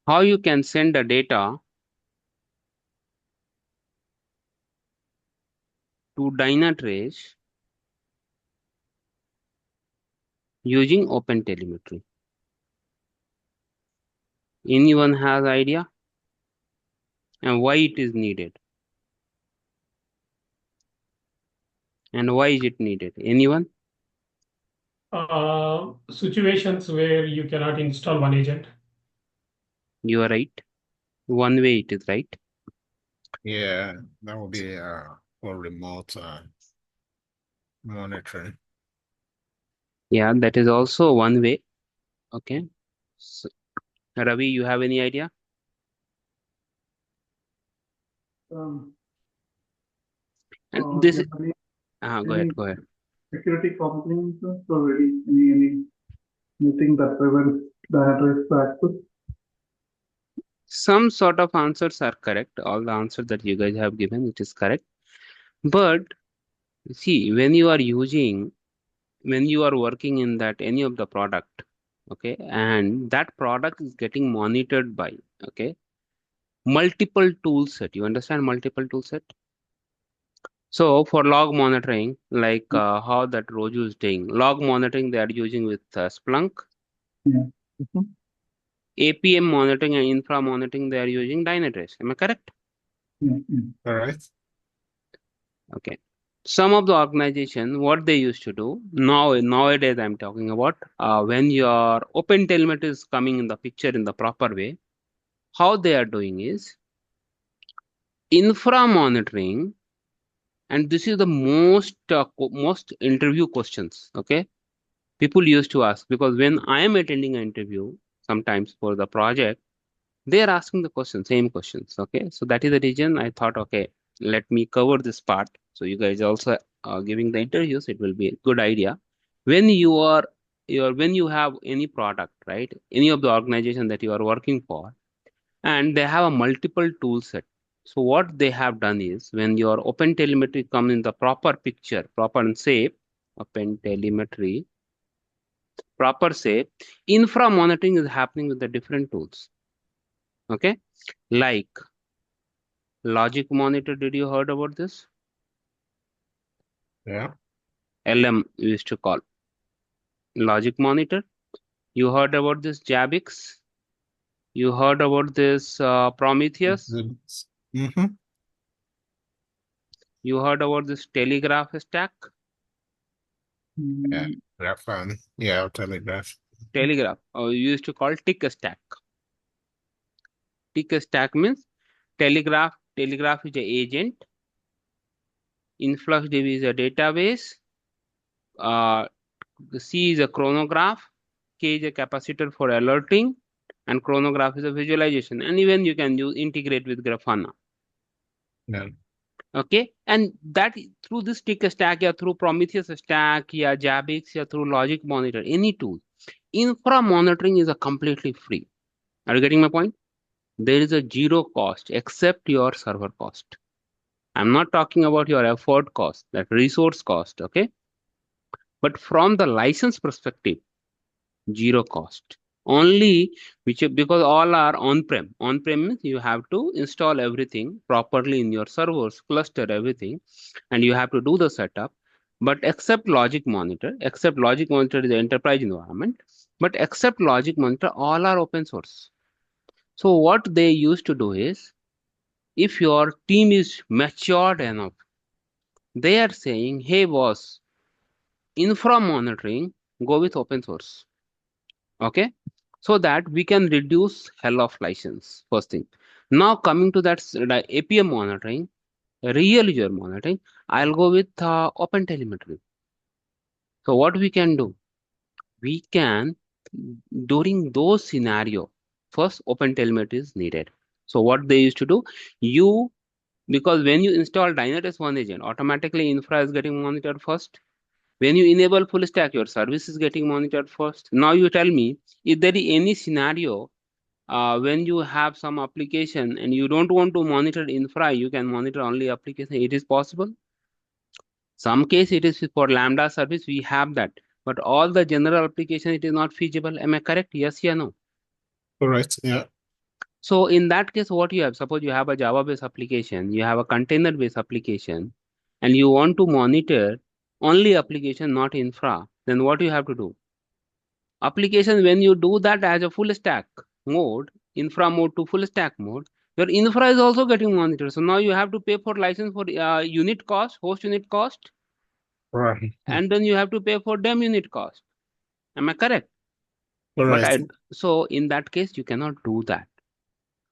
how you can send the data to Dynatrace using OpenTelemetry. Anyone has idea? And why it is needed? And why is it needed? Anyone? Situations where you cannot install one agent. You are right. One way it is right. Yeah, that would be for remote monitoring. Yeah, that is also one way. Okay. So, Ravi, you have any idea? Um, And this, yeah, go ahead, any go ahead. security complaints or anything that prevents the address access? Some sort of answers are correct. All the answers that you guys have given, it is correct. But see, when you are working in that any of the product, okay, and that product is getting monitored by, okay, multiple tool set. You understand multiple tool set? So for log monitoring, like how that Roju is doing, log monitoring they are using with Splunk. Yeah. APM monitoring and infra monitoring they are using Dynatrace. Am I correct? Yeah. All right. Okay. Some of the organization, what they used to do nowadays, I'm talking about when your OpenTelemetry is coming in the picture in the proper way, how they are doing is infra monitoring, and this is the most interview questions. Okay, people used to ask because when I am attending an interview, sometimes for the project, they are asking the question, same questions. Okay, so that is the reason I thought, okay, let me cover this part. So you guys also giving the interviews, it will be a good idea. When when you have any product, right? Any of the organization that you are working for, and they have a multiple tool set. So what they have done is when your open telemetry comes in the proper picture, proper and safe, open telemetry, proper safe, infra monitoring is happening with the different tools. Okay, like logic monitor. Did you heard about this? Yeah. LM we used to call logic monitor. You heard about this Jabix? You heard about this Prometheus? Mm-hmm. You heard about this Telegraph stack? Yeah. Graph. Yeah, Telegraph. Telegraph. You used to call tick stack. Tick stack means Telegraph. Telegraph is a agent. InfluxDB is a database. Uh, C is a chronograph. K is a capacitor for alerting. And chronograph is a visualization. And even you can use integrate with Grafana. Yeah. Okay, and that through this tick stack, yeah, through Prometheus stack, yeah, Jabix, yeah, through Logic Monitor, any tool, infra monitoring is a completely free. Are you getting my point? There is a zero cost except your server cost. I'm not talking about your effort cost, that resource cost, okay? But from the license perspective, zero cost. Only because all are on-prem. On-prem means you have to install everything properly in your servers, cluster everything, and you have to do the setup. But except Logic Monitor, is the enterprise environment, but except Logic Monitor, all are open source. So what they used to do is, if your team is matured enough, they are saying, hey boss, infra monitoring, go with open source. Okay, so that we can reduce hell of license. First thing. Now coming to that APM monitoring, real user monitoring, I'll go with open telemetry. So what we can do, we can, during those scenario, first open telemetry is needed. So what they used to do, you, because when you install Dynatrace one agent, automatically infra is getting monitored first. When you enable full stack, your service is getting monitored first. Now you tell me, if there is any scenario when you have some application and you don't want to monitor infra, you can monitor only application. It is possible. Some case it is for Lambda service, we have that. But all the general application, it is not feasible. Am I correct? Yes, yeah, no. Correct. Yeah. So in that case, what you have, suppose you have a Java-based application, you have a container-based application, and you want to monitor only application, not infra, then what you have to do? Application, when you do that as a full stack mode, infra mode to full stack mode, your infra is also getting monitored. So now you have to pay for license for unit cost, host unit cost, Right. and then you have to pay for dem unit cost. Am I correct? But Correct. so in that case, you cannot do that.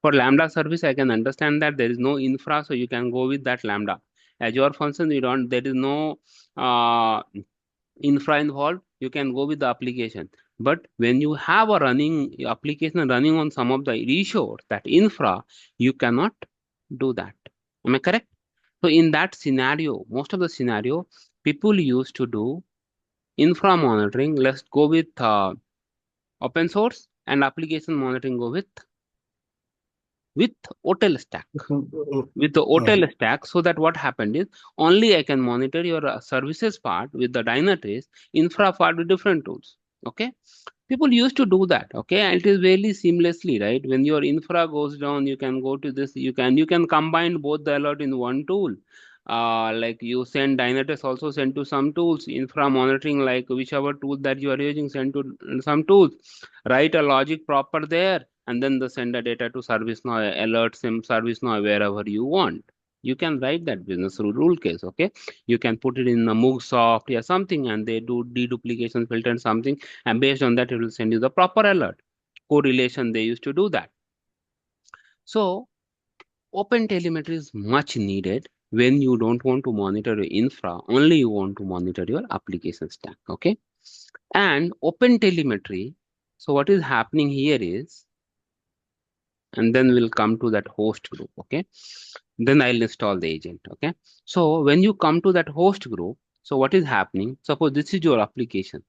For Lambda service, I can understand that there is no infra, so you can go with that Lambda. Azure function, you don't, there is no infra involved, you can go with the application. But when you have a running application running on some of the resource, that infra, you cannot do that. Am I correct? So in that scenario, most of the scenario, people used to do infra monitoring. Let's go with open source, and application monitoring go with hotel stack. With the hotel stack, so that what happened is only I can monitor your services part with the Dynatrace, infra part with different tools. Okay, people used to do that. Okay, and it is very seamlessly, right? When your infra goes down, you can go to this. You can combine both the alert in one tool. Like you send Dynatrace also send to some tools, infra monitoring, like whichever tool that you are using, send to some tools. Write a logic proper there, and then the send the data to ServiceNow, alert ServiceNow wherever you want. You can write that business rule case. Okay, you can put it in a MoogSoft or something, and they do deduplication filter and something, and based on that, it will send you the proper alert. Correlation, they used to do that. So OpenTelemetry is much needed when you don't want to monitor your infra, only you want to monitor your application stack. Okay, and OpenTelemetry. So what is happening here is, and then we'll come to that host group. Okay, then I'll install the agent. Okay, so when you come to that host group, so what is happening? Suppose this is your application.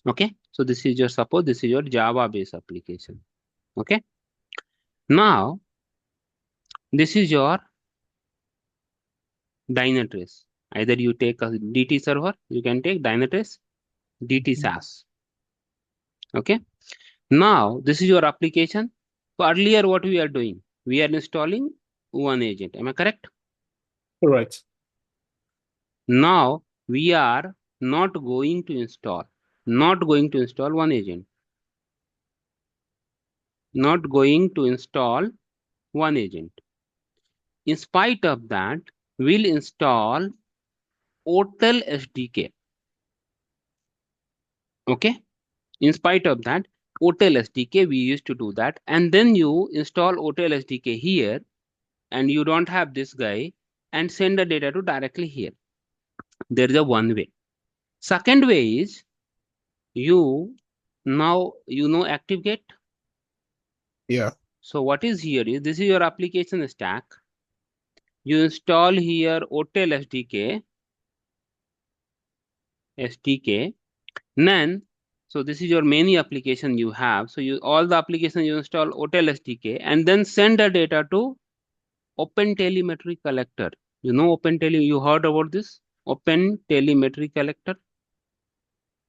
Okay, so this is your, suppose this is your Java based application. Okay, now this is your Dynatrace. Either you take a DT server, you can take Dynatrace DT SaaS. Okay, now this is your application. So earlier what we are doing, we are installing one agent. Am I correct? Correct. Now we are not going to install one agent. Not going to install one agent. In spite of that, we'll install Hotel SDK. Okay. In spite of that, Hotel SDK, we used to do that. And then you install Hotel SDK here, and you don't have this guy, and send the data to directly here. There is a one way. Second way is, you know ActiveGate. Yeah. So what is here is, this is your application stack. You install here Hotel SDK. Then, so this is your many application you have. So all the application you install Hotel SDK, and then send the data to OpenTelemetry collector. You know you heard about this OpenTelemetry collector?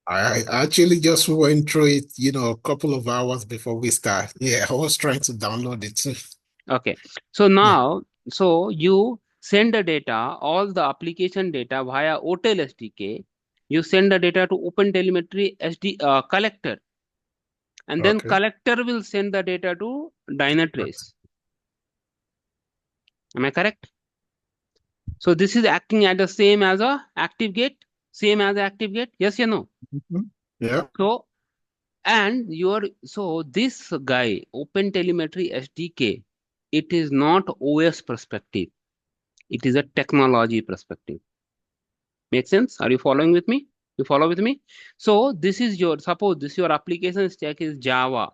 I actually just went through it, a couple of hours before we start. Yeah, I was trying to download it too. Okay. So now, so you send the data, all the application data via Hotel SDK. You send the data to OpenTelemetry collector, and then collector will send the data to Dynatrace. Am I correct? So this is acting at the same as a ActiveGate, yes or no? Yeah. So, and so this guy, OpenTelemetry SDK, it is not OS perspective. It is a technology perspective. Make sense? Are you following with me? You follow with me? So this is suppose this your application stack is Java.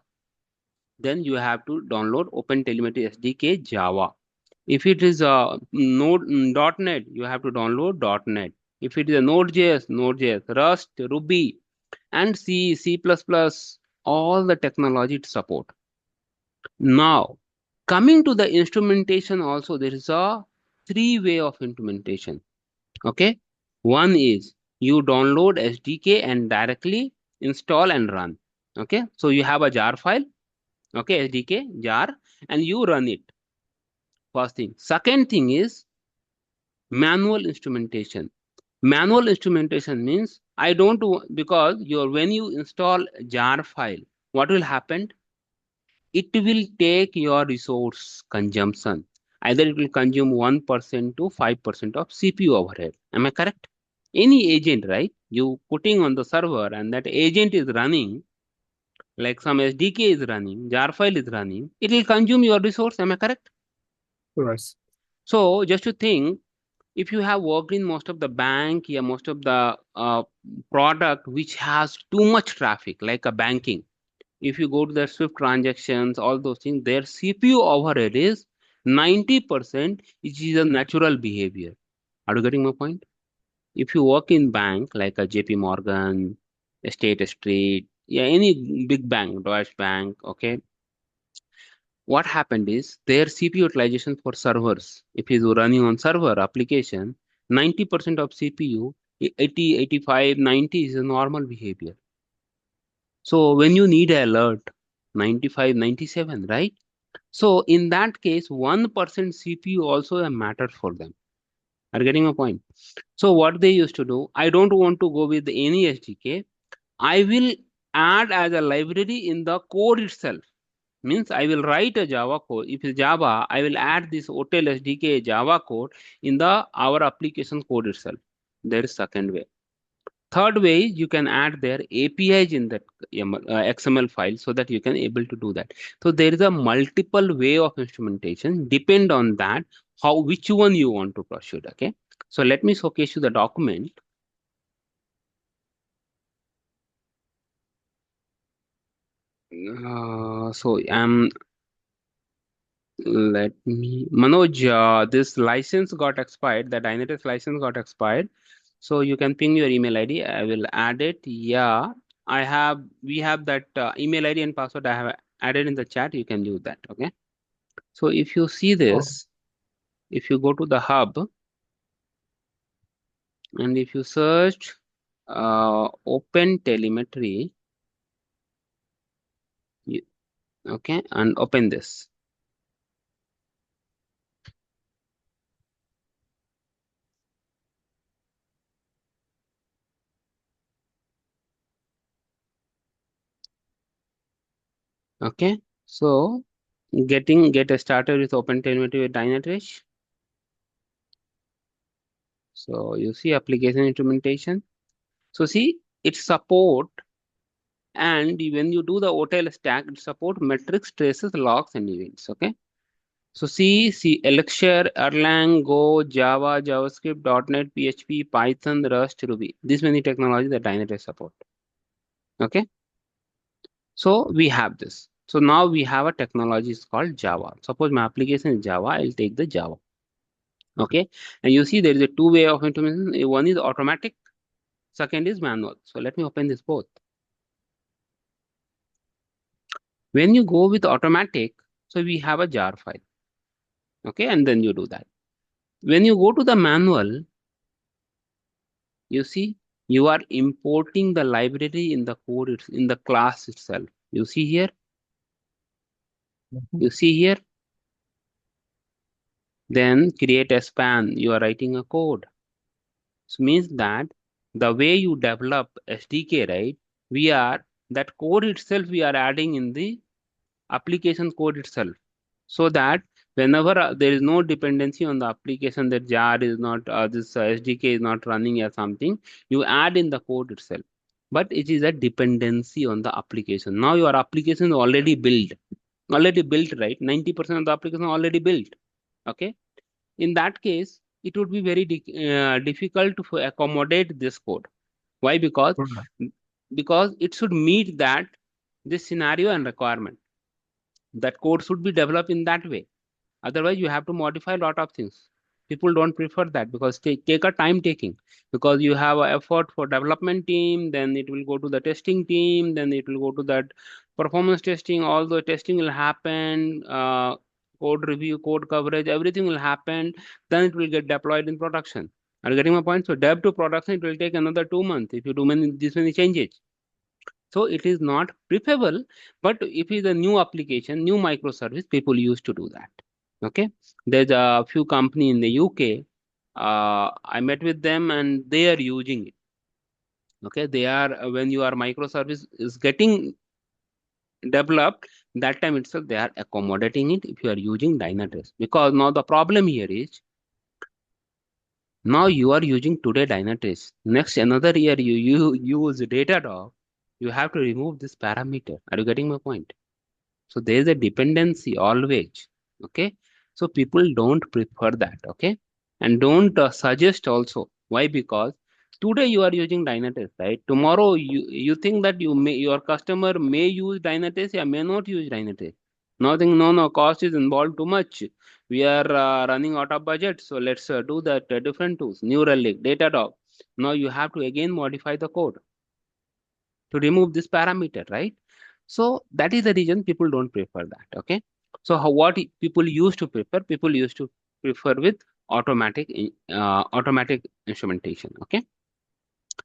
Then you have to download OpenTelemetry SDK Java. If it is a .NET, you have to download .NET. If it is a Node.js, Rust, Ruby, and C++, all the technology to support. Now, coming to the instrumentation also, there is a 3-way of implementation. Okay. One is you download SDK and directly install and run. Okay, so you have a jar file, okay, SDK jar, and you run it. First thing. Second thing is manual instrumentation. Manual instrumentation means I don't because when you install jar file, what will happen? It will take your resource consumption. Either it will consume 1% to 5% of CPU overhead. Am I correct? Any agent, right? You putting on the server and that agent is running, like some SDK is running, jar file is running, it will consume your resource. Am I correct? Correct. So just to think, if you have worked in most of the bank, yeah, most of the product which has too much traffic, like a banking, if you go to the Swift transactions, all those things, their CPU overhead is 90%, which is a natural behavior. Are you getting my point? If you work in bank like a JP Morgan, State Street, yeah, any big bank, Deutsche Bank, okay, what happened is their CPU utilization for servers, if it's running on server application, 90% of CPU, 80, 85, 90 is a normal behavior. So when you need an alert, 95, 97, right? So in that case, 1% CPU also a matter for them. Are you getting a point? So what they used to do, I don't want to go with any SDK. I will add as a library in the code itself. Means I will write a Java code. If it's Java, I will add this OTel SDK Java code in the our application code itself. There is second way. Third way, you can add their APIs in that XML file so that you can able to do that. So there is a multiple way of instrumentation. Depend on that, which one you want to pursue. Okay. So let me showcase you the document. So let me Manoj, this license got expired. The Dynatrace license got expired. So you can ping your email ID. I will add it. Yeah, we have that email ID and password I have added in the chat. You can use that. Okay. So if you see this, if you go to the hub and if you search OpenTelemetry, okay, and open this. Okay. So get started with OpenTelemetry with Dynatrace. So you see application implementation. So see, it support, and when you do the OTel stack, it support metrics, traces, logs, and events. Okay. So see Elixir, Erlang, Go, Java, JavaScript, .NET, PHP, Python, Rust, Ruby. These many technologies that Dynatrace support. Okay. So we have this. So now we have a technology is called Java. Suppose my application is Java, I'll take the Java. Okay. And you see there is a two way of implementation. One is automatic, second is manual. So let me open this both. When you go with automatic, so we have a jar file. Okay, and then you do that. When you go to the manual, you see you are importing the library in the code, in the class itself. You see here, you see here, then create a span, you are writing a code. So means that the way you develop SDK, right? That code itself we are adding in the application code itself, so that whenever there is no dependency on the application, that jar is not this SDK is not running or something, you add in the code itself, but it is a dependency on the application. Now your application is already built, right? 90% of the application already built. Okay. In that case, it would be very difficult to accommodate this code. Why? Because it should meet that this scenario and requirement. That code should be developed in that way. Otherwise, you have to modify a lot of things. People don't prefer that because take a time taking, because you have an effort for development team, then it will go to the testing team, then it will go to that performance testing. All the testing will happen, code review, code coverage, everything will happen. Then it will get deployed in production. Are you getting my point? So dev to production, it will take another 2 months if you do this many changes. So it is not preferable, but if it's a new application, new microservice, people used to do that. Okay, there's a few company in the UK. I met with them and they are using it. Okay, they are when your microservice is getting developed, that time itself they are accommodating it if you are using Dynatrace. Because now the problem here is now you are using today Dynatrace. Next another year you use Datadog, you have to remove this parameter. Are you getting my point? So there is a dependency always. Okay. So people don't prefer that. Okay. And don't suggest also. Why? Because today you are using Dynatrace, right? Tomorrow you think that your customer may use Dynatrace or may not use Dynatrace. Nothing, no, cost is involved too much. We are running out of budget. So let's do that different tools, Neural Lake, Datadog. Now you have to again modify the code to remove this parameter, right? So that is the reason people don't prefer that. Okay. So people used to prefer? People used to prefer with automatic instrumentation. Okay.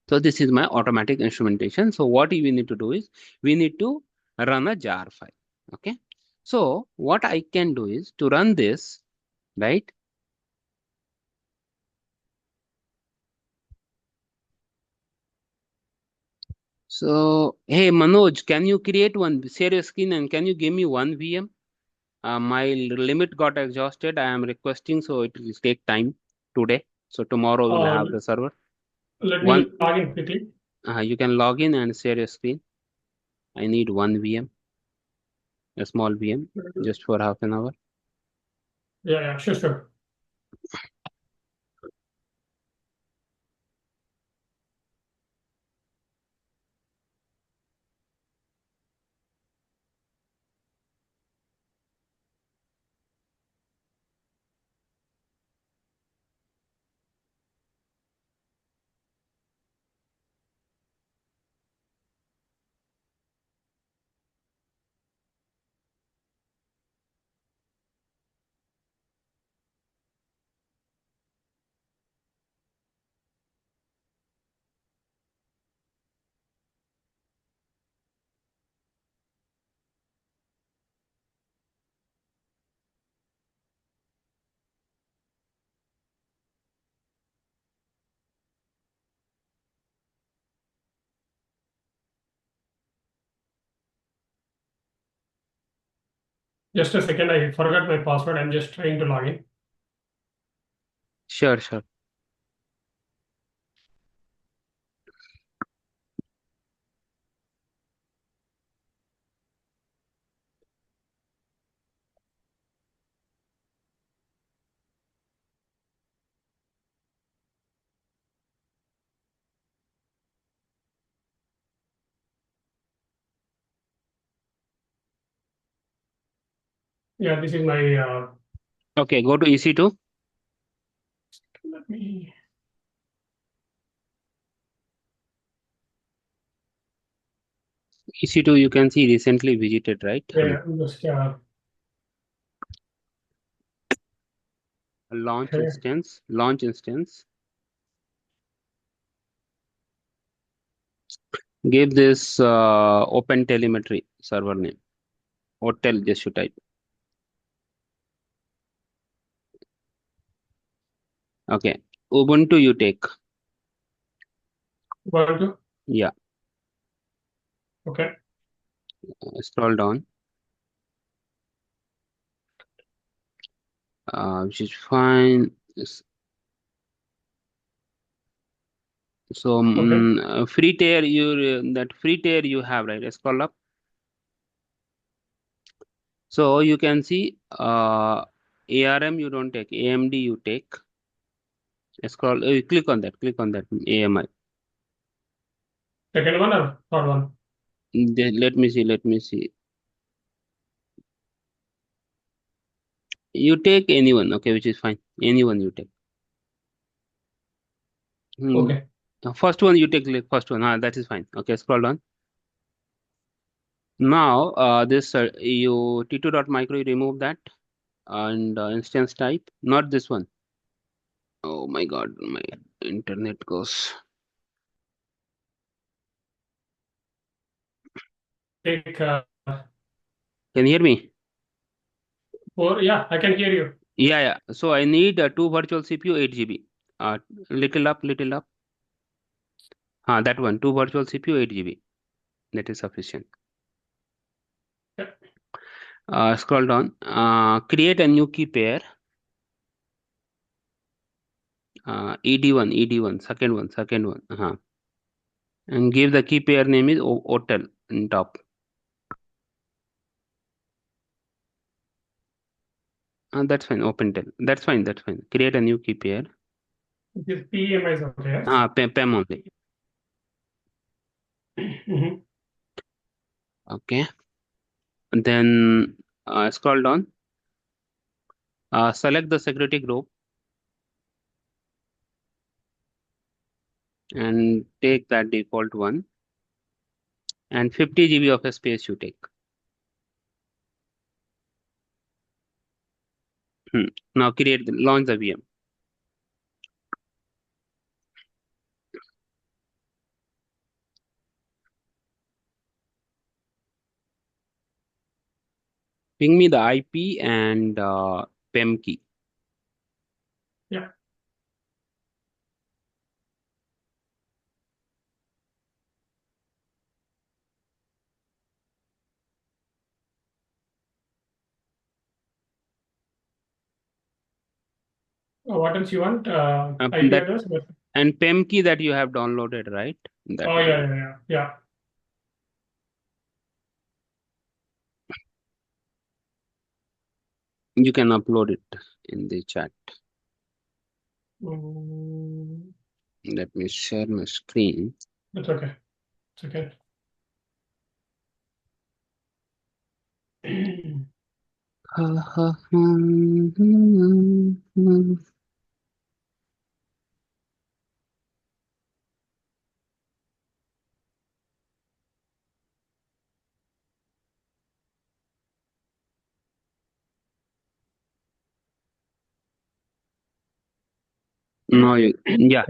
So this is my automatic instrumentation. So what we need to do is we need to run a jar file. Okay. So what I can do is to run this, right? So, hey Manoj, can you create one, share your screen and can you give me one VM? My limit got exhausted. I am requesting, so it will take time today. So tomorrow we'll have the server. Let One, me log in quickly. you can log in and share your screen. I need one VM, a small VM, just for half an hour. Yeah, sure. Just a second, I forgot my password. I'm just trying to log in. Sure. Yeah, this is my. Okay, go to EC2. Let me. EC2, you can see recently visited, right? Yeah, just Launch okay. instance. Give this OpenTelemetry server name. Hotel, just you type. Okay. Ubuntu you take. Ubuntu. Yeah. Okay. Scroll down. Which is fine. So Okay. free tier you have, right? Scroll up. So you can see ARM you don't take, AMD you take. Scroll. Click on that. AMI. Second one or third one? Let me see. You take anyone, okay, which is fine. Anyone you take. Okay. First one you take, like first one. That is fine. Okay, scroll down. Now, this you t2.micro, you remove that and instance type, not this one. Oh my God, my internet goes. take Can you hear me? yeah, I can hear you. Yeah. So I need two virtual CPU, 8 GB. Little up, little up. That one, two virtual CPU, 8 GB. That is sufficient. Yeah. Scroll down. Create a new key pair. ED1, second one. And give the key pair name is hotel in top. That's fine. OpenTel. That's fine. Create a new key pair. This PEMI is okay, yes? PEM only. Mhm. Okay. And then scroll down. Select the security group and take that default one. And 50 GB of a space you take. Now launch the VM. Ping me the IP and PEM key. Yeah. What else you want? IP That address? and PEM key that you have downloaded, right? That Oh, one. yeah. You can upload it in the chat. Mm, Let me share my screen. that's okay. It's okay. Now yeah,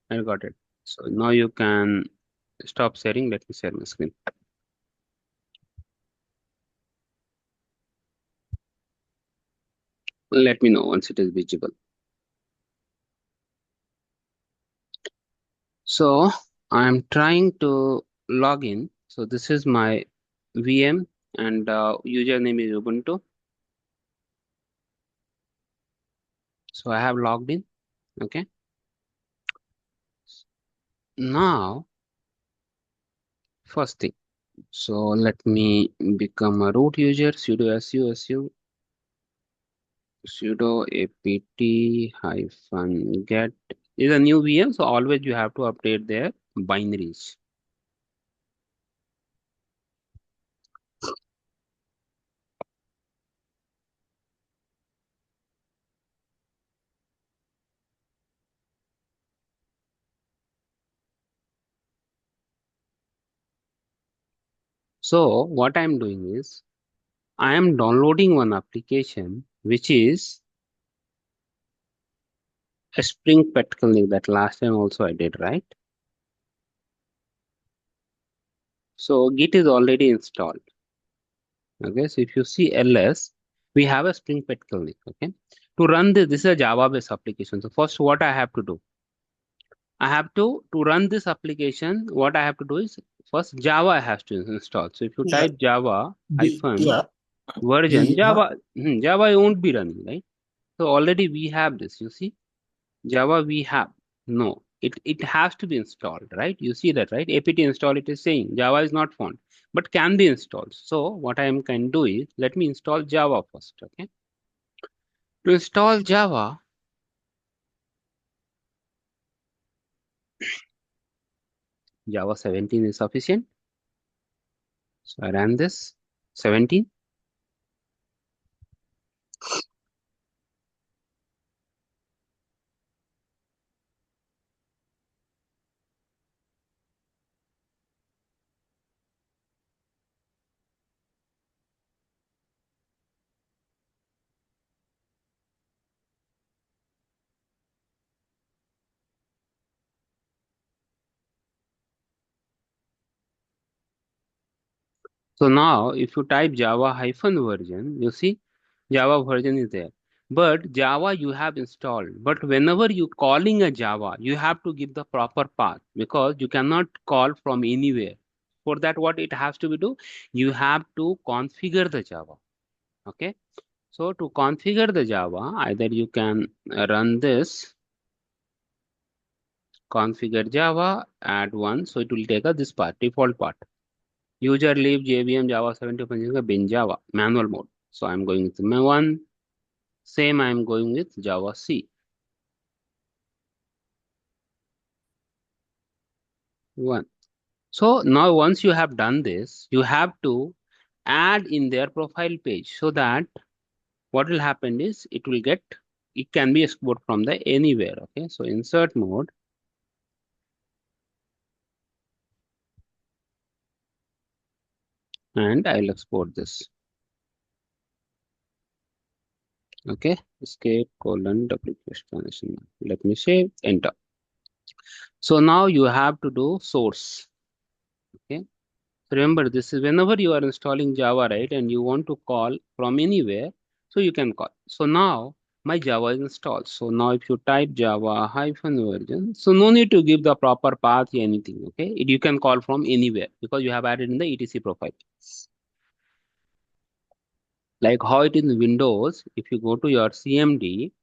I got it. So now you can stop sharing. Let me share my screen. Let me know once it is visible. So I'm trying to log in. So this is my VM and username is Ubuntu. So I have logged in. Okay. Now, first thing. So let me become a root user. Sudo apt hyphen get is a new VM. So always you have to update their binaries. So what I'm doing is I am downloading one application which is a Spring Practical that last time also I did, right? So Git is already installed. Okay, so if you see ls, we have a Spring Practical. Okay, to run this is a Java-based application. So first, what I have to do, I have to run this application. What I have to do is first Java I have to install. So if you Yeah, type Java the hyphen yeah, version the ma- Java won't be running, right? So already we have this. You see. Java we have. No, it has to be installed, right? You see that, right? apt install it is saying Java is not found, but can be installed. So what I am can do is let me install Java first. Okay. To install Java, Java 17 is sufficient. So I ran this 17. So now if you type Java hyphen version, you see Java version is there. But Java you have installed. But whenever you calling a Java, you have to give the proper path because you cannot call from anywhere. For that, what it has to be do? You have to configure the Java. Okay. So to configure the Java, either you can run this configure Java, add one. So it will take this part, default part. User leave JVM Java 70 bin Java, manual mode. So I'm going with one. Same I'm going with Java C. One. So now once you have done this, you have to add in their profile page so that what will happen is it can be exported from the anywhere. Okay. So insert mode. And I'll export this. Okay. Escape : duplication. Let me save, enter. So now you have to do source. Okay. Remember, this is whenever you are installing Java, right? And you want to call from anywhere, so you can call. So now my Java is installed. So now if you type Java hyphen version, so no need to give the proper path or anything. Okay. You can call from anywhere because you have added in the etc profile. Like how it is in Windows, if you go to your CMD,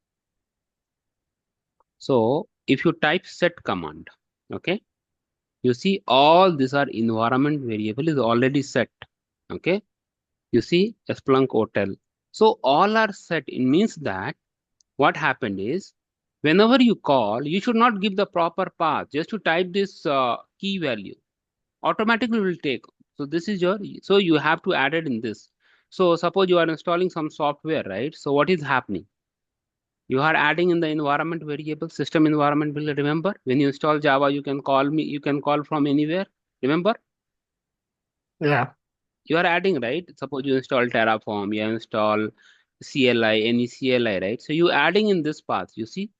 so if you type set command, okay, you see all these are environment variable is already set. Okay. You see Splunk Hotel. So all are set. It means that what happened is whenever you call, you should not give the proper path. Just to type this key value, automatically will take. So this is so you have to add it in this. So suppose you are installing some software, right? So what is happening? You are adding in the environment variable, system environment will remember. When you install Java, you can call from anywhere. Remember? Yeah. You are adding, right? Suppose you install Terraform, you install CLI, any CLI, right? So you adding in this path, you see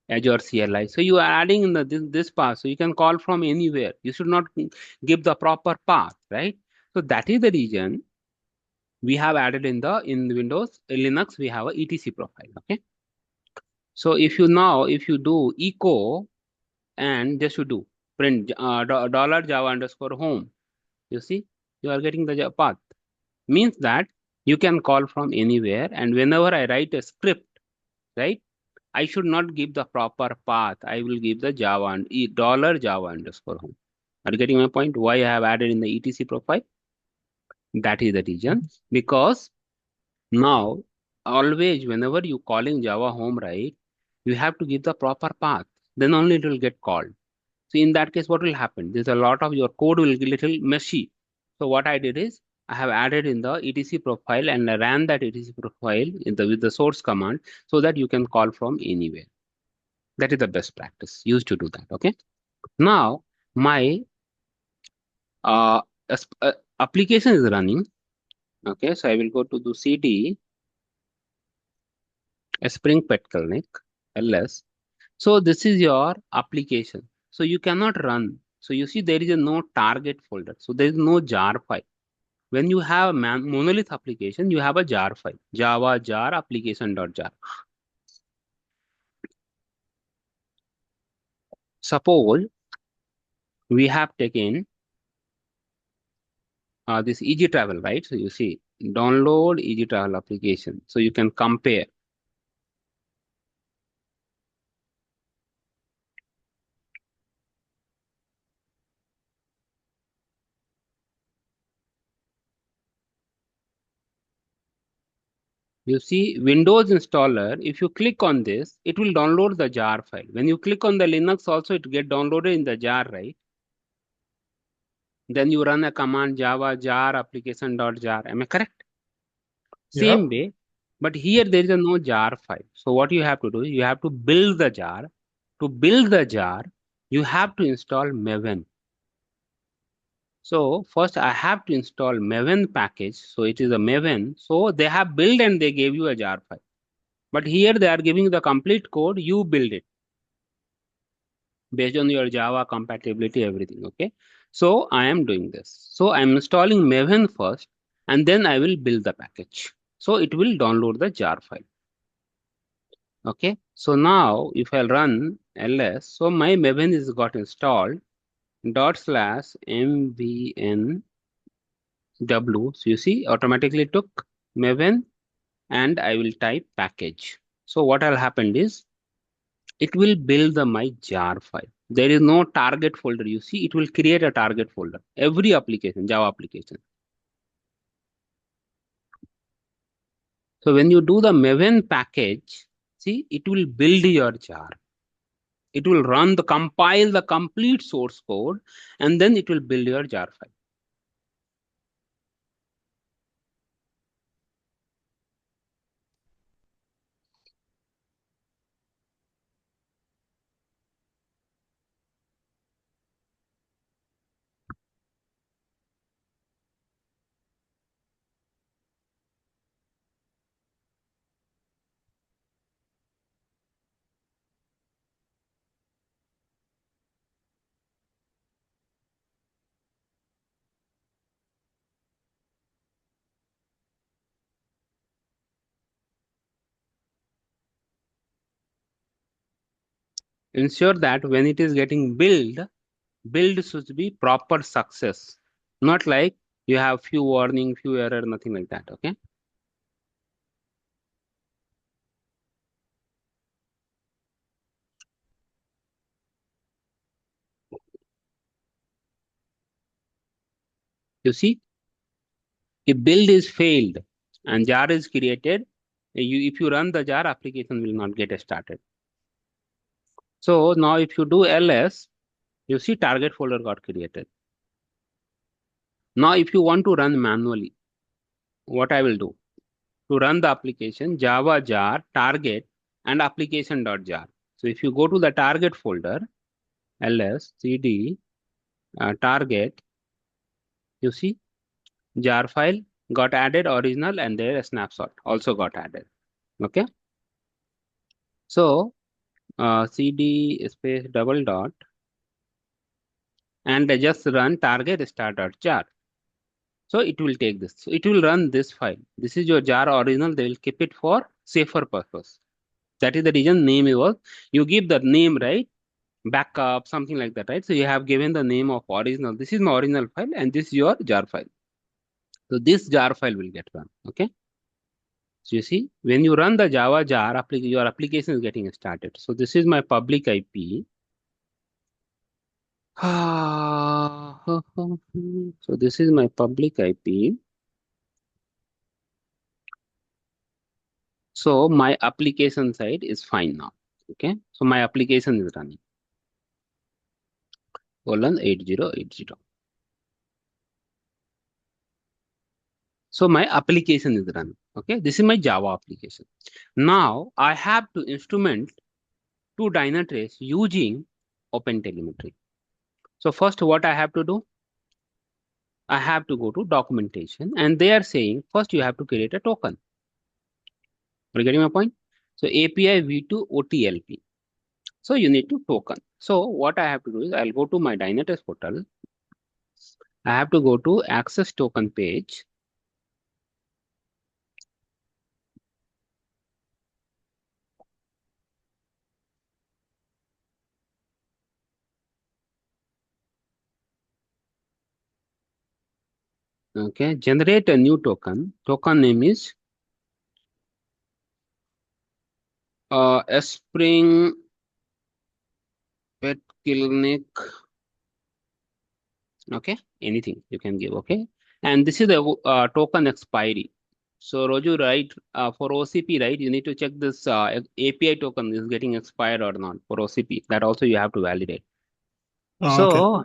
Azure CLI. So you are adding in this path, so you can call from anywhere. You should not give the proper path, right? So that is the reason we have added in Windows, Linux, we have a etc profile. Okay. So if you do echo and just you do print dollar Java underscore home, you see you are getting the path. Means that you can call from anywhere, and whenever I write a script, right, I should not give the proper path. I will give the Java and dollar Java underscore home. Are you getting my point? Why I have added in the etc profile? That is the reason. Because now always whenever you calling Java home, right, you have to give the proper path. Then only it will get called. So in that case, what will happen? There's a lot of your code will be little messy. So what I did is I have added in the etc profile and I ran that etc profile with the source command so that you can call from anywhere. That is the best practice used to do that. Okay. Now my application is running. Okay. So I will go to the CD Spring Pet Clinic ls. So this is your application. So you cannot run. So you see there is a no target folder. So there is no jar file. When you have monolith application, you have a jar file, Java jar application.jar. Suppose we have taken this Easy Travel, right? So you see, download Easy Travel application. So you can compare. You see Windows installer, if you click on this, it will download the jar file. When you click on the Linux also, it get downloaded in the jar, right? Then you run a command Java jar application.jar. Am I correct? Same way, but here there is a no jar file. So what you have to do, you have to build the jar. To build the jar, you have to install Maven. So first I have to install Maven package. So it is a Maven. So they have built and they gave you a jar file. But here they are giving the complete code, you build it. based on your Java compatibility, everything. Okay. So I am doing this. So I'm installing Maven first, and then I will build the package. So it will download the jar file. Okay. So now if I run ls, so my Maven is got installed /mvnw. So you see, automatically took Maven, and I will type package. So what will happen is it will build the my jar file. There is no target folder. You see, it will create a target folder. Every application, Java application. So when you do the Maven package, see, it will build your jar. It will compile the complete source code, and then it will build your jar file. Ensure that when it is getting build should be proper success, not like you have few warning, few error, nothing like that. Okay. You see, if build is failed and jar is created, if you run the jar, application will not get started. So now if you do ls, you see target folder got created. Now if you want to run manually, what I will do? To run the application, java jar target and application.jar. So if you go to the target folder, ls cd target, you see jar file got added, original, and there a snapshot also got added. Okay. So cd space double dot and just run target star.jar. So it will take this. So it will run this file. This is your jar original. They will keep it for safer purpose. That is the reason name was. You give the name, right? Backup, something like that, right? So you have given the name of original. This is my original file, and this is your jar file. So this jar file will get run. Okay. So you see, when you run the Java jar, your application is getting started. So this is my public IP. So this is my public IP. So my application side is fine now. Okay. So my application is running. Colon 8080. So my application is running. Okay. This is my Java application. Now I have to instrument to Dynatrace using OpenTelemetry. So first what I have to do? I have to go to documentation, and they are saying first you have to create a token. Are you getting my point? So API v2 OTLP. So you need to token. So what I have to do is I'll go to my Dynatrace portal. I have to go to access token page. Okay, generate a new token. Token name is Spring Pet Clinic. Okay, anything you can give. Okay, and this is the token expiry. So Roju, right, for OCP, right, you need to check this API token is getting expired or not for OCP. That also you have to validate. Oh,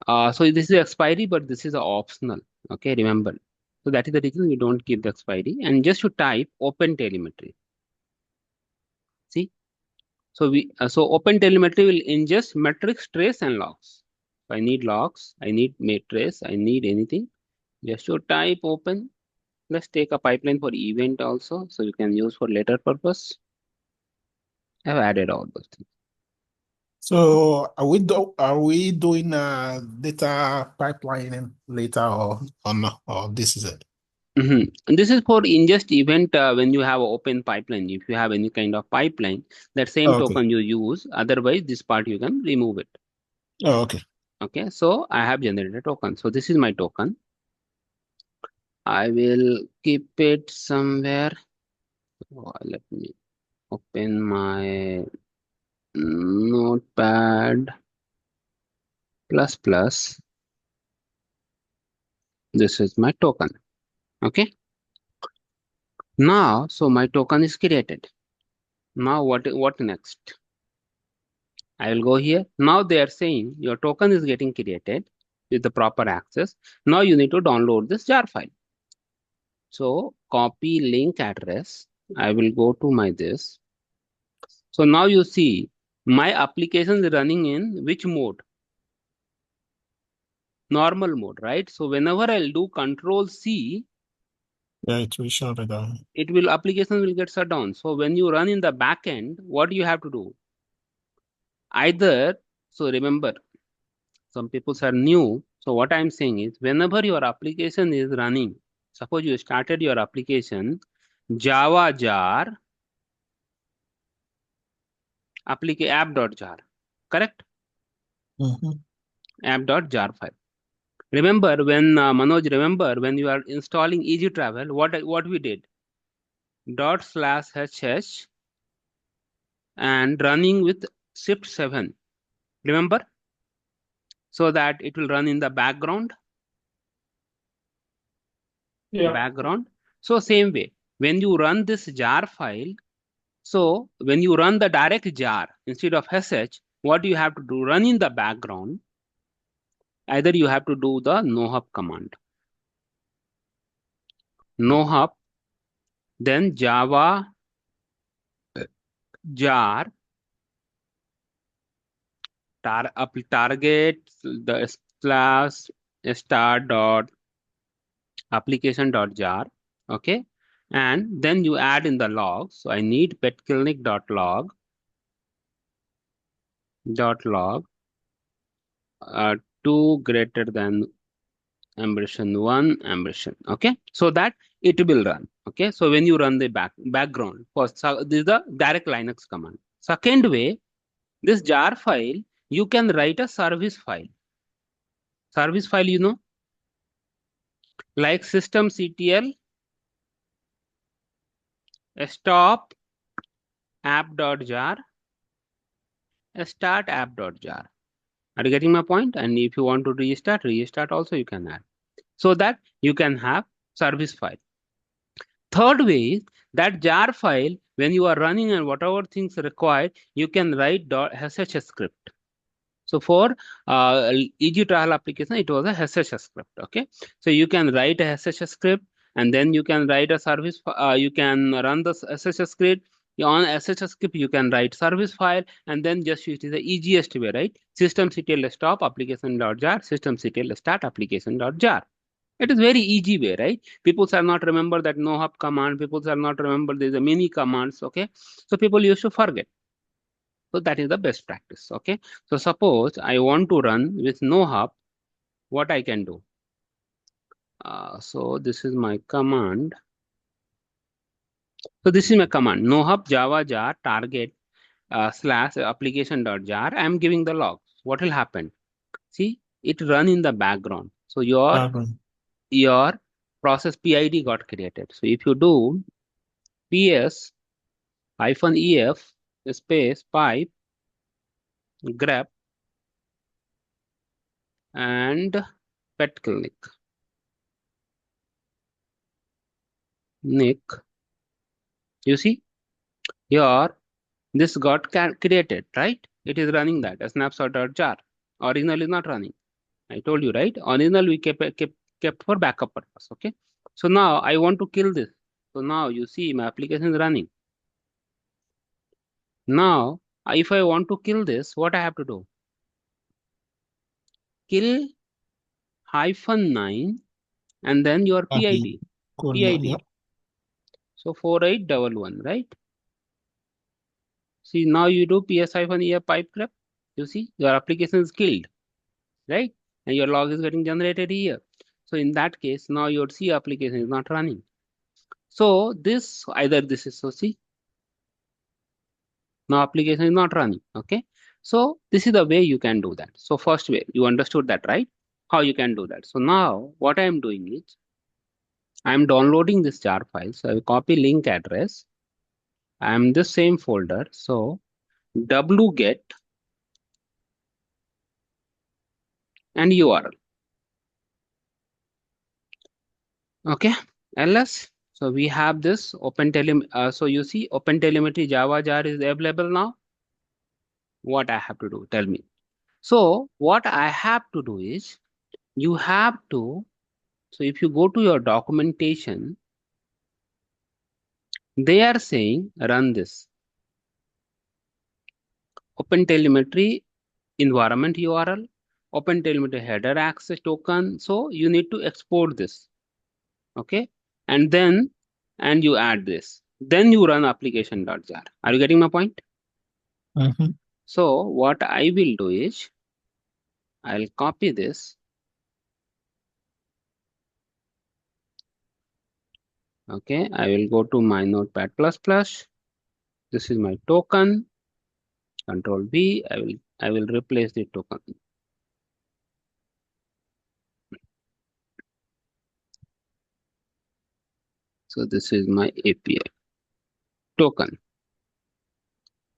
okay. So this is expiry, but this is optional. Okay, remember. So that is the reason we don't keep the expiry, and just to type OpenTelemetry. See, so OpenTelemetry will ingest metrics, trace, and logs. If I need logs, I need trace, I need anything. Just to type open. Let's take a pipeline for event also, so you can use for later purpose. I've added all those things. So are we doing data pipelining later or not? Or this is it? And this is for ingest event when you have open pipeline. If you have any kind of pipeline, that same Okay. token you use. Otherwise, this part you can remove it. Oh, okay. Okay, so I have generated a token. So this is my token. I will keep it somewhere. Let me open my notepad ++. This is my token. Okay. Now, so my token is created. Now what next? I will go here. Now they are saying your token is getting created with the proper access. Now you need to download this jar file. So copy link address. I will go to my this. So now you see my application is running in which mode? Normal mode, right? So whenever I'll do Control C, Yeah, it will shut it down. application will get shut down. So when you run in the back end, what do you have to do? Either, so remember, some people are new. So what I'm saying is whenever your application is running, suppose you started your application, Java jar, app.jar, correct? App.jar file. Remember when, Manoj, when you are installing Easy Travel, what we did? /hh and running with shift 7. Remember? So that it will run in the background. Yeah. Background. So same way, when you run this jar file, so when you run the direct jar instead of sh, what do you have to do? Run in the background. Either you have to do the nohup command. Nohup, then Java jar target the class start dot application dot jar. Okay. And then you add in the log. So I need petclinic dot log 2 greater than {1} . Okay. So that it will run. Okay. So when you run the background, first, so this is the direct Linux command. Second way, this jar file, you can write a service file. Service file, like systemctl stop app.jar start app.jar. Are you getting my point? And if you want to restart also you can add. So that you can have service file. Third way is that jar file, when you are running and whatever things required, you can write .sh script. So for Easy Travel application, it was a SSH script. Okay, so you can write a SSH script, and then you can write a service. You can run the SSH script. On SSH script, you can write service file, and then just use the easiest way, right? Systemctl stop application.jar, systemctl start application.jar. It is very easy way, right? People shall not remember that nohup command. People shall not remember there's a many commands. Okay, so people used to forget. So that is the best practice. Okay. So suppose I want to run with nohup, what I can do? So this is my command. So this is my command, nohup java jar target / application.jar. I am giving the logs. What will happen? See, it run in the background. So your process PID got created. So if you do ps -ef space pipe grep and petclinic nick, you see your this got created, right? It is running that a snapshot.jar. Original is not running. I told you, right? Original we kept for backup purpose. Okay. So now I want to kill this. So now you see my application is running. Now, if I want to kill this, what I have to do? Kill -9 and then your PID. Yeah. So 4811, right? See, now you do ps-ef pipe grep. You see, your application is killed, right? And your log is getting generated here. So in that case, now your C application is not running. So this, either this is, so see, now application is not running, okay? So this is the way you can do that. So first way, you understood that, right? How you can do that. So now what I am doing is, I am downloading this jar file. So I will copy link address. I am this same folder. So wget and URL. Okay, ls. So we have this OpenTelemetry. So you see OpenTelemetry Java jar is available now. What I have to do? Tell me. So what I have to do is, you have to, so if you go to your documentation, they are saying run this OpenTelemetry environment URL, OpenTelemetry header access token. So you need to export this, okay? And then, and you add this. Then you run application.jar. Are you getting my point? Mm-hmm. So what I will do is, I'll copy this. Okay, I will go to my Notepad++. This is my token. Control V. I will replace the token. So this is my API token.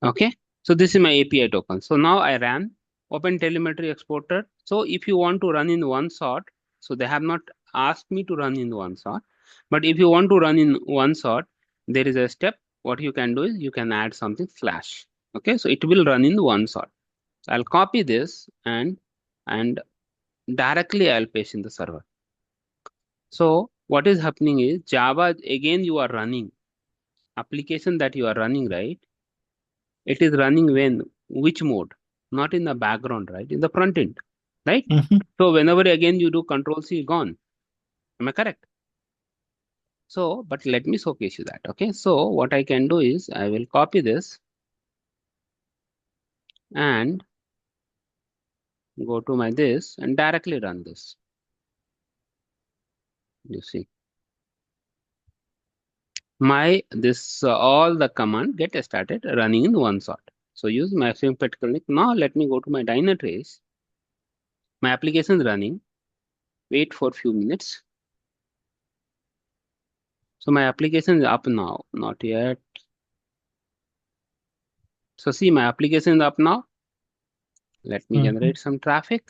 Okay, so this is my API token. So now I ran OpenTelemetry exporter. So if you want to run in one shot, so they have not asked me to run in one shot, but if you want to run in one shot, there is a step. What you can do is, you can add something slash. Okay, so it will run in one shot. I'll copy this and directly I'll paste in the server. So what is happening is, Java, again you are running application that you are running, right? It is running when, which mode? Not in the background, right? In the front end, right? Mm-hmm. So whenever again you do Control C, gone. Am I correct? So, but let me showcase you that. Okay. So what I can do is, I will copy this and go to my this and directly run this. You see, my this all the command get started running in one shot. So use my particular link. Now let me go to my Dynatrace. My application is running. Wait for a few minutes. So my application is up now. Not yet. So see, my application is up now. Let me generate some traffic.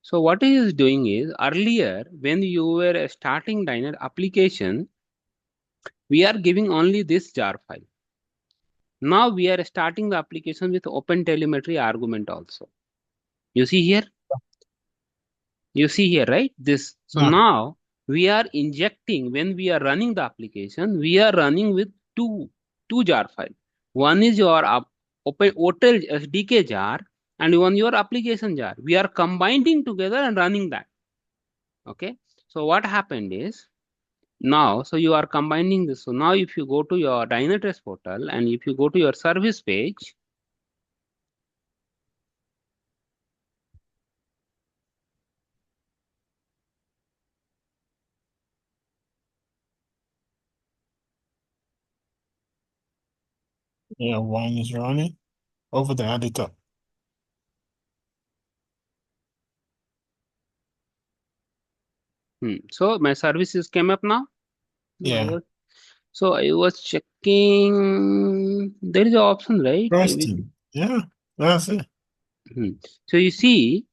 So what it is doing is, earlier when you were starting Dynatrace application, we are giving only this jar file. Now we are starting the application with OpenTelemetry argument also. You see here? You see here, right? This. So now we are injecting, when we are running the application, we are running with two jar file. One is your open hotel SDK jar, and one your application jar. We are combining together and running that. Okay. So what happened is, now, so you are combining this. So now if you go to your Dynatrace portal and if you go to your service page, Yeah, one is running over the editor. so my services came up now. Yeah. So I was checking, there is an option, right? Interesting. Yeah, that's it. So you see,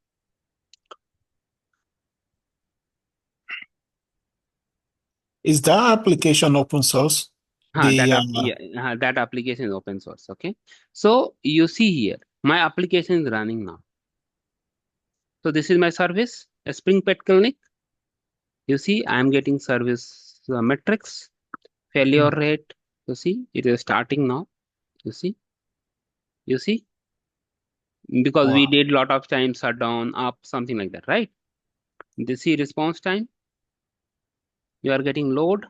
Is that application open source? that application is open source. Okay. So you see here, my application is running now. So this is my service, a Spring Pet Clinic. You see, I am getting service metrics, failure rate. You see, it is starting now. You see, because we did lot of time shutdown, up, something like that, right? This is response time. You are getting load.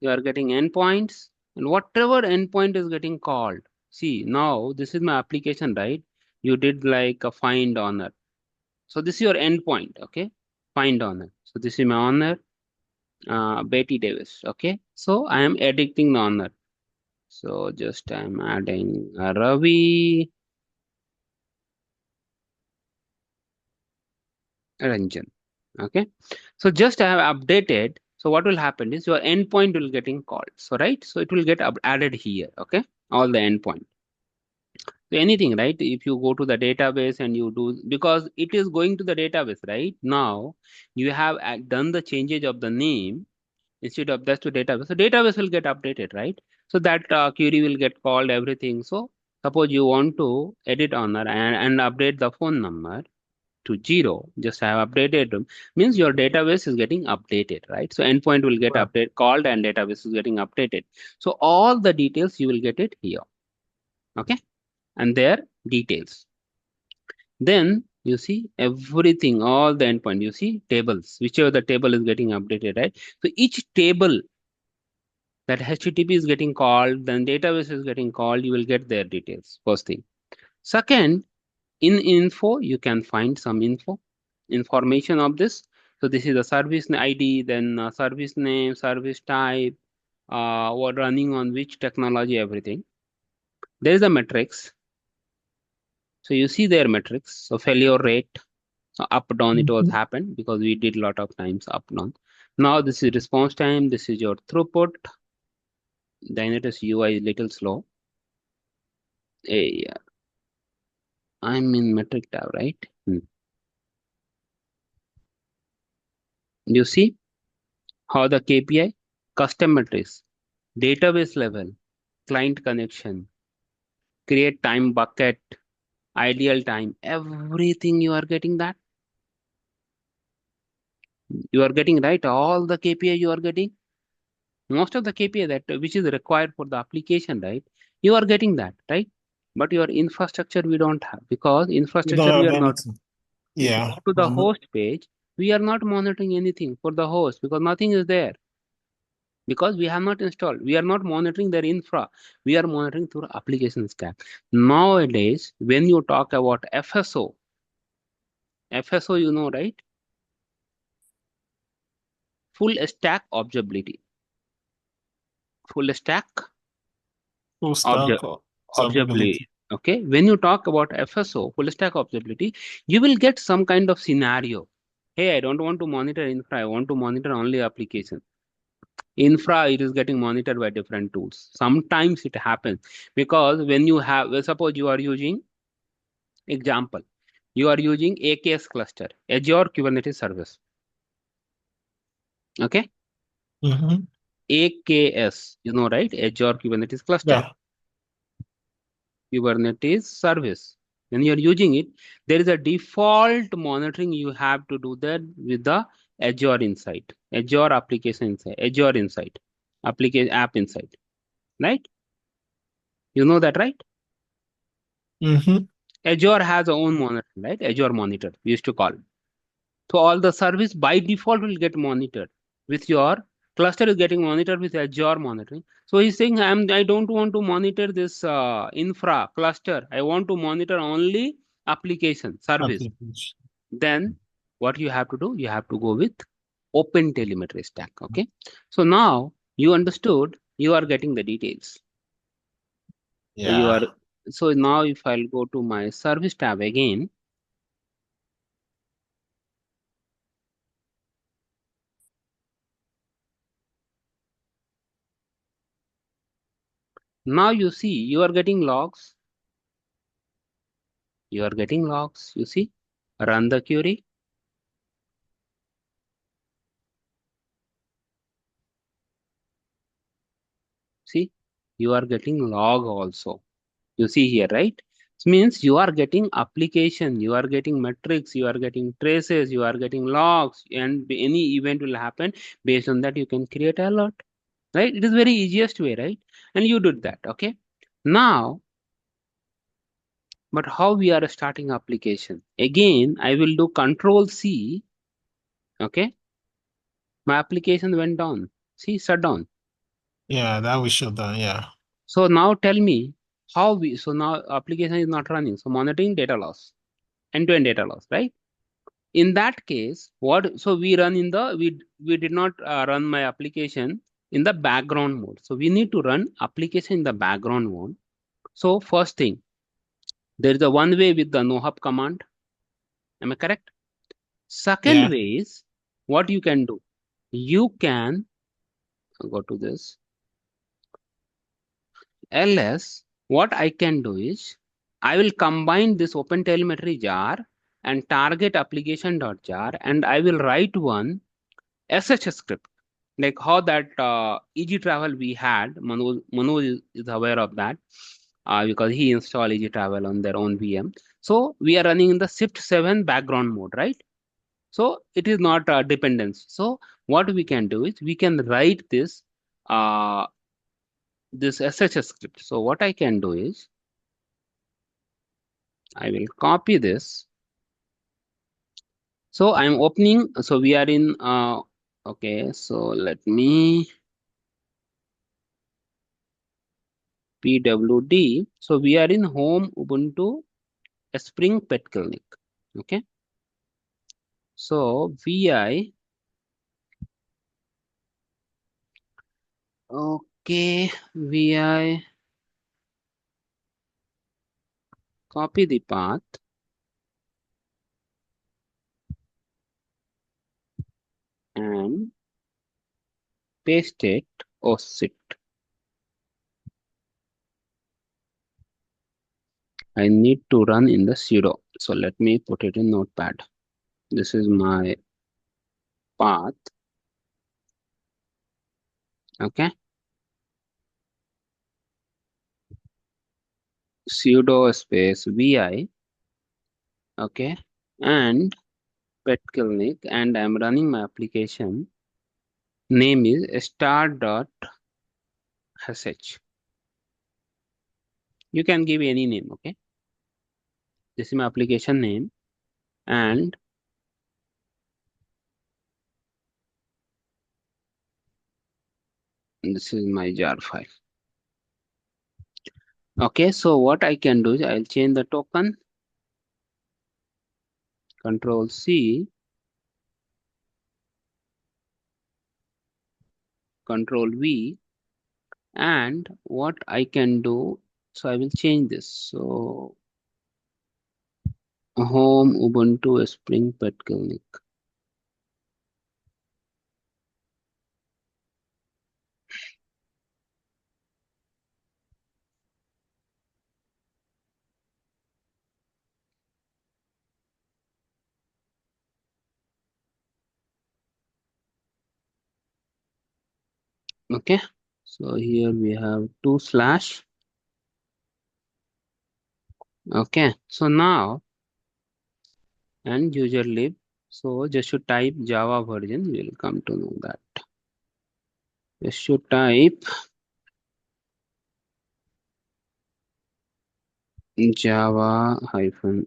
You are getting endpoints, and whatever endpoint is getting called. See, now this is my application, right? You did like a find honor. So this is your endpoint, okay? Find honor. So this is my honor, Betty Davis, okay? So I am editing the honor. So just I'm adding Ravi Ranjan, okay? So just I have updated. So what will happen is your endpoint will getting called. So right, so it will get added here, okay? All the endpoint. So anything, right? If you go to the database and you do, because it is going to the database, right? Now you have done the changes of the name instead of that to database. So database will get updated, right? So that query will get called, everything. So suppose you want to edit honor and update the phone number to 0, just have updated them, means your database is getting updated, right? So endpoint will get Right. update called and database is getting updated. So all the details you will get it here, okay? And their details. Then you see everything, all the endpoint, you see tables, whichever the table is getting updated, right? So each table that HTTP is getting called, then database is getting called, you will get their details, first thing. Second, in info, you can find some information of this. So this is the service ID, then service name, service type, what running on which technology, everything. There is a metrics. So you see their metrics. So failure rate, so up down it was Mhm. happened because we did a lot of times up down. Now this is response time. This is your throughput. Dynatrace UI is little slow. Yeah, I'm in metric tab, right? You see how the KPI, custom metrics, database level, client connection, create time bucket, ideal time, everything you are getting that. You are getting right. All the KPI you are getting. Most of the KPI that which is required for the application, right? You are getting that, right? But your infrastructure we don't have because We infrastructure don't we have are not. anything. If you Yeah. go to the host page, we are not monitoring anything for the host because nothing is there. Because we have not installed, we are not monitoring their infra. We are monitoring through application stack. Nowadays, when you talk about FSO, you know, right? Full stack observability. Full stack Full observ stack observability. observability. Okay. When you talk about FSO, full stack observability, you will get some kind of scenario. Hey, I don't want to monitor infra. I want to monitor only application. Infra, it is getting monitored by different tools. Sometimes it happens because when you have, well, suppose you are using, example, you are using AKS cluster, Azure Kubernetes Service. Okay. Mm-hmm. AKS, you know, right? Azure Kubernetes cluster, Yeah. Kubernetes service. When you are using it, there is a default monitoring you have to do that with the Azure Insight, Azure application inside, Azure Insight, application app inside, right? You know that, right? Mm-hmm. Azure has its own monitor, right? Azure Monitor, we used to call it. So all the service by default will get monitored with your cluster is getting monitored with Azure monitoring. So he's saying I don't want to monitor this infra cluster. I want to monitor only application service. Application. Then what you have to do? You have to go with OpenTelemetry stack. Okay. So now you understood. You are getting the details. So you are. Yeah. So now if I'll go to my service tab again. Now you see you are getting logs. You are getting logs. You see, run the query. See, you are getting log also. You see here, right? It means you are getting application, you are getting metrics, you are getting traces, you are getting logs, and any event will happen. Based on that, you can create a alert, right? It is very easiest way, right? And you did that, okay? Now, but how we are starting application? Again, I will do Control C, okay? My application went down. See, shut down. Yeah, that we should done. Yeah. So now tell me, So now application is not running. So monitoring data loss, end-to-end data loss, right? In that case, so we run in the, we did not run my application in the background mode. So we need to run application in the background mode. So first thing, there is a one way with the nohub command. Am I correct? Second Yeah. way is what you can do. You can go to this ls. What I can do is I will combine this OpenTelemetry jar and target application.jar, and I will write one SH script, like how that easy travel we had. Manoj is aware of that because he installed easy travel on their own VM. So we are running in the shift 7 background mode, right? So it is not a dependency. So what we can do is we can write uh, this SH script. So what I can do is I will copy this. So I'm opening. So we are in. Okay. So let me pwd. So we are in home Ubuntu Spring Pet Clinic. Okay. So vi. Okay. Vi. Copy the path and paste it. Oh shit. I need to run in the sudo. So let me put it in Notepad. This is my path. Okay. Sudo space vi. Okay. And Pet Clinic, and I'm running my application. Name is star.sh. You can give any name. Okay. This is my application name, and this is my jar file. Okay, so what I can do is I'll change the token, Control C, Control V, and what I can do, so I will change this. So home Ubuntu Spring Pet Clinic. Okay, so here we have 2/. Okay, so now and user lib. So just to type Java version, you will come to know that. Just to type Java hyphen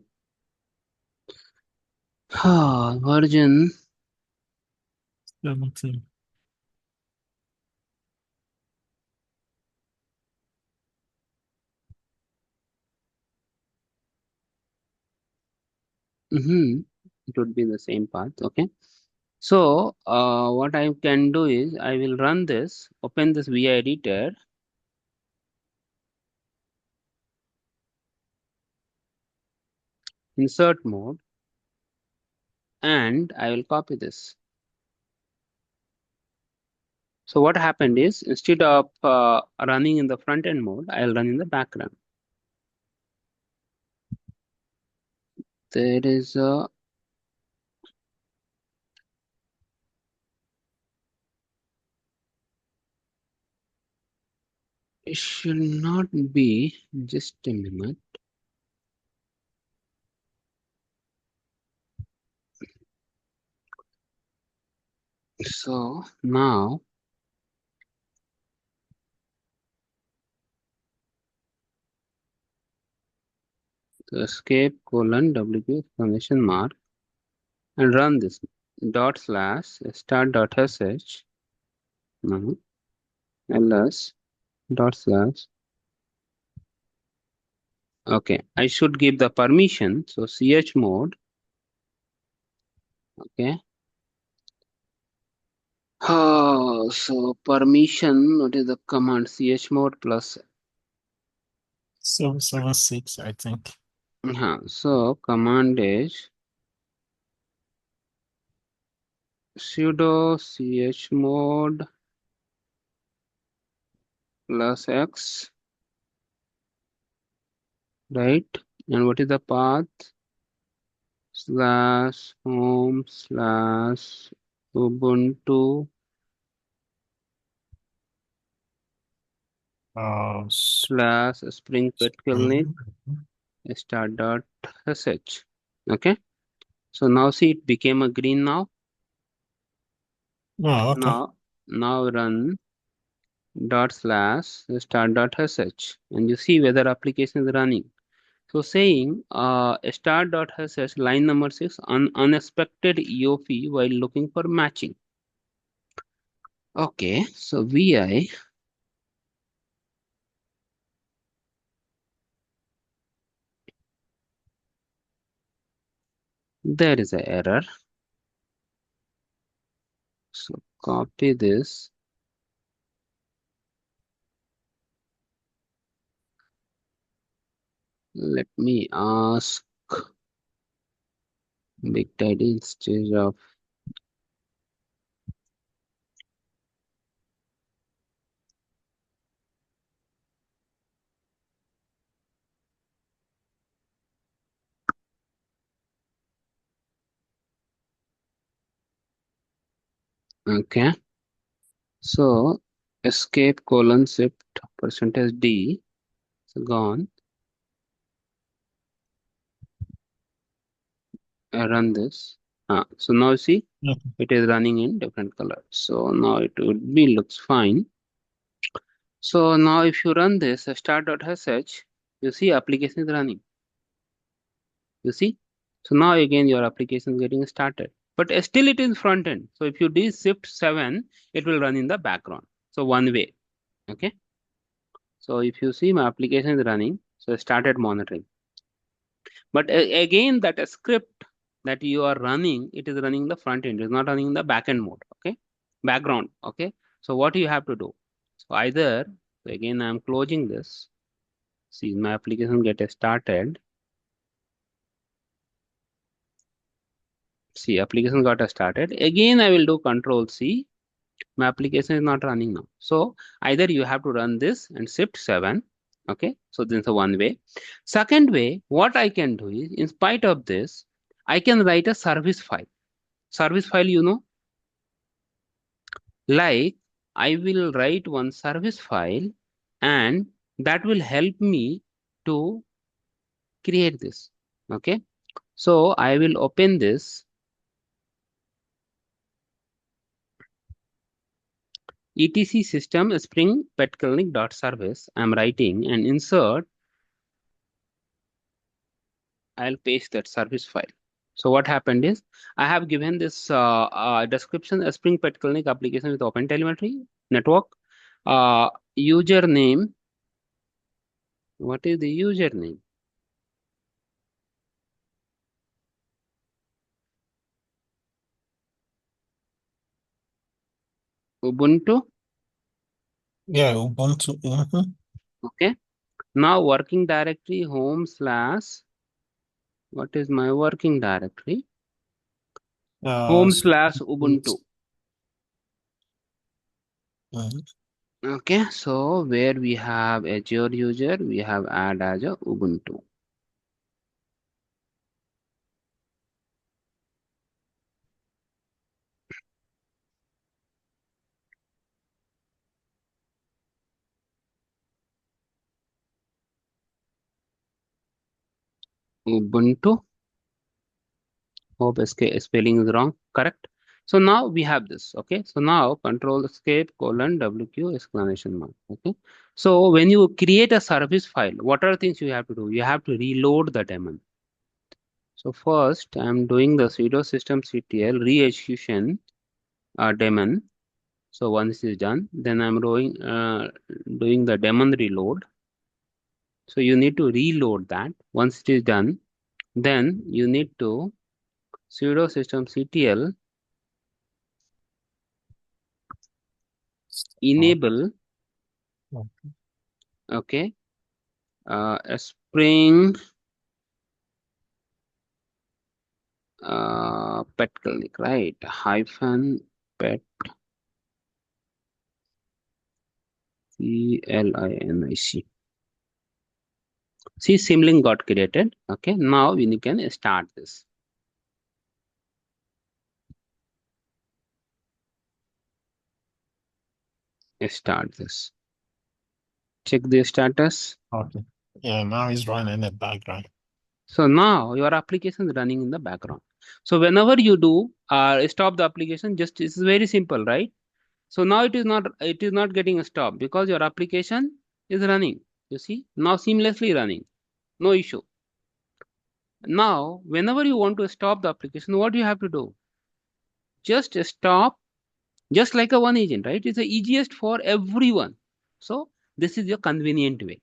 version. It would be the same path. Okay. So what I can do is I will run this, open this VI editor. Insert mode, and I will copy this. So what happened is instead of running in the front end mode, I'll run in the background. There is a it should not be just a minute. So now the escape :wp exclamation mark and run this /start.sh ls /. Okay, I should give the permission. So chmod. Okay. So permission, what is the command? Chmod plus. 776, I think. So command is sudo chmod plus x, right? And what is the path? /home/ubuntu /spring petkelnik start.sh. Okay. So now see it became a green now. Oh, okay. Now run /start.sh and you see whether application is running. So saying start.sh line number 6 unexpected EOP while looking for matching. Okay, so vi there is an error. So copy this. Let me ask Big Daddy instead of okay. So escape colon shift %d. So gone. I run this. So now see Okay. it is running in different color. So now it would be looks fine. So now if you run this start.sh, you see application is running. You see? So now again your application is getting started. But still it is front end. So if you do shift 7, it will run in the background. So one way. Okay. So if you see my application is running, so I started monitoring. But again, that script that you are running, it is running the front end. It is not running in the backend mode. Okay. Background. Okay. So what you have to do? So either, so again, I'm closing this. See, my application get started. See, application got started. Again, I will do Control C. My application is not running now. So either you have to run this and shift 7. Okay. So this is one way. Second way, what I can do is, in spite of this, I can write a service file. Service file, you know, like I will write one service file and that will help me to create this. Okay. So I will open this etc system spring petkelnik.service. I'm writing and insert. I'll paste that service file. So what happened is I have given this description a spring petkelnik application with OpenTelemetry network. Username. What is the username? Ubuntu. Yeah, Ubuntu. Okay. Now working directory home / what is my working directory? Home / Ubuntu. Okay, so where we have Azure user, we have add as a Ubuntu. Ubuntu. Hope spelling is wrong. Correct. So now we have this. Okay. So now control escape :WQ exclamation mark. Okay. So when you create a service file, what are things you have to do? You have to reload the daemon. So first I'm doing the sudo systemctl re-execution daemon. So once this is done, then I'm doing the daemon reload. So you need to reload that. Once it is done, then you need to sudo systemctl enable, okay, a spring pet clinic, right? Hyphen pet clinic. See, symlink got created. Okay, now we can start this. Start this. Check the status. Okay. Yeah, now it's running in the background. So now your application is running in the background. So whenever you do stop the application, just it's very simple, right? So now it is not getting stopped because your application is running. You see, now seamlessly running, no issue. Now, whenever you want to stop the application, what you have to do? Just stop, just like a one agent, right? It's the easiest for everyone. So this is your convenient way.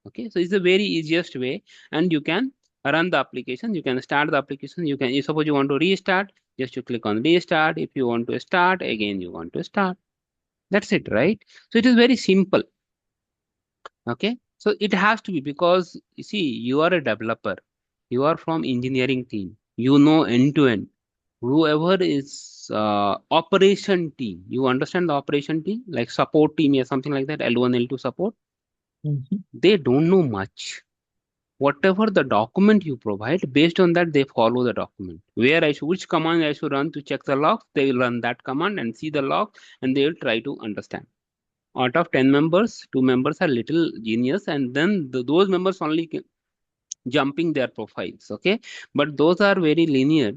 Okay, so it's the very easiest way, and you can run the application. You can start the application. You can, suppose you want to restart, just you click on restart. If you want to start again, you want to start. That's it, right? So it is very simple. Okay, so it has to be, because you see, you are a developer, you are from engineering team, you know end to end. Whoever is operation team, you understand the operation team, like support team or something like that, L1, L2 support, they don't know much. Whatever the document you provide, based on that they follow the document. Where I should, which command I should run to check the logs, they will run that command and see the log, and they will try to understand. Out of 10 members, 2 members are little genius, and then those members only jumping their profiles. Okay, but those are very linear,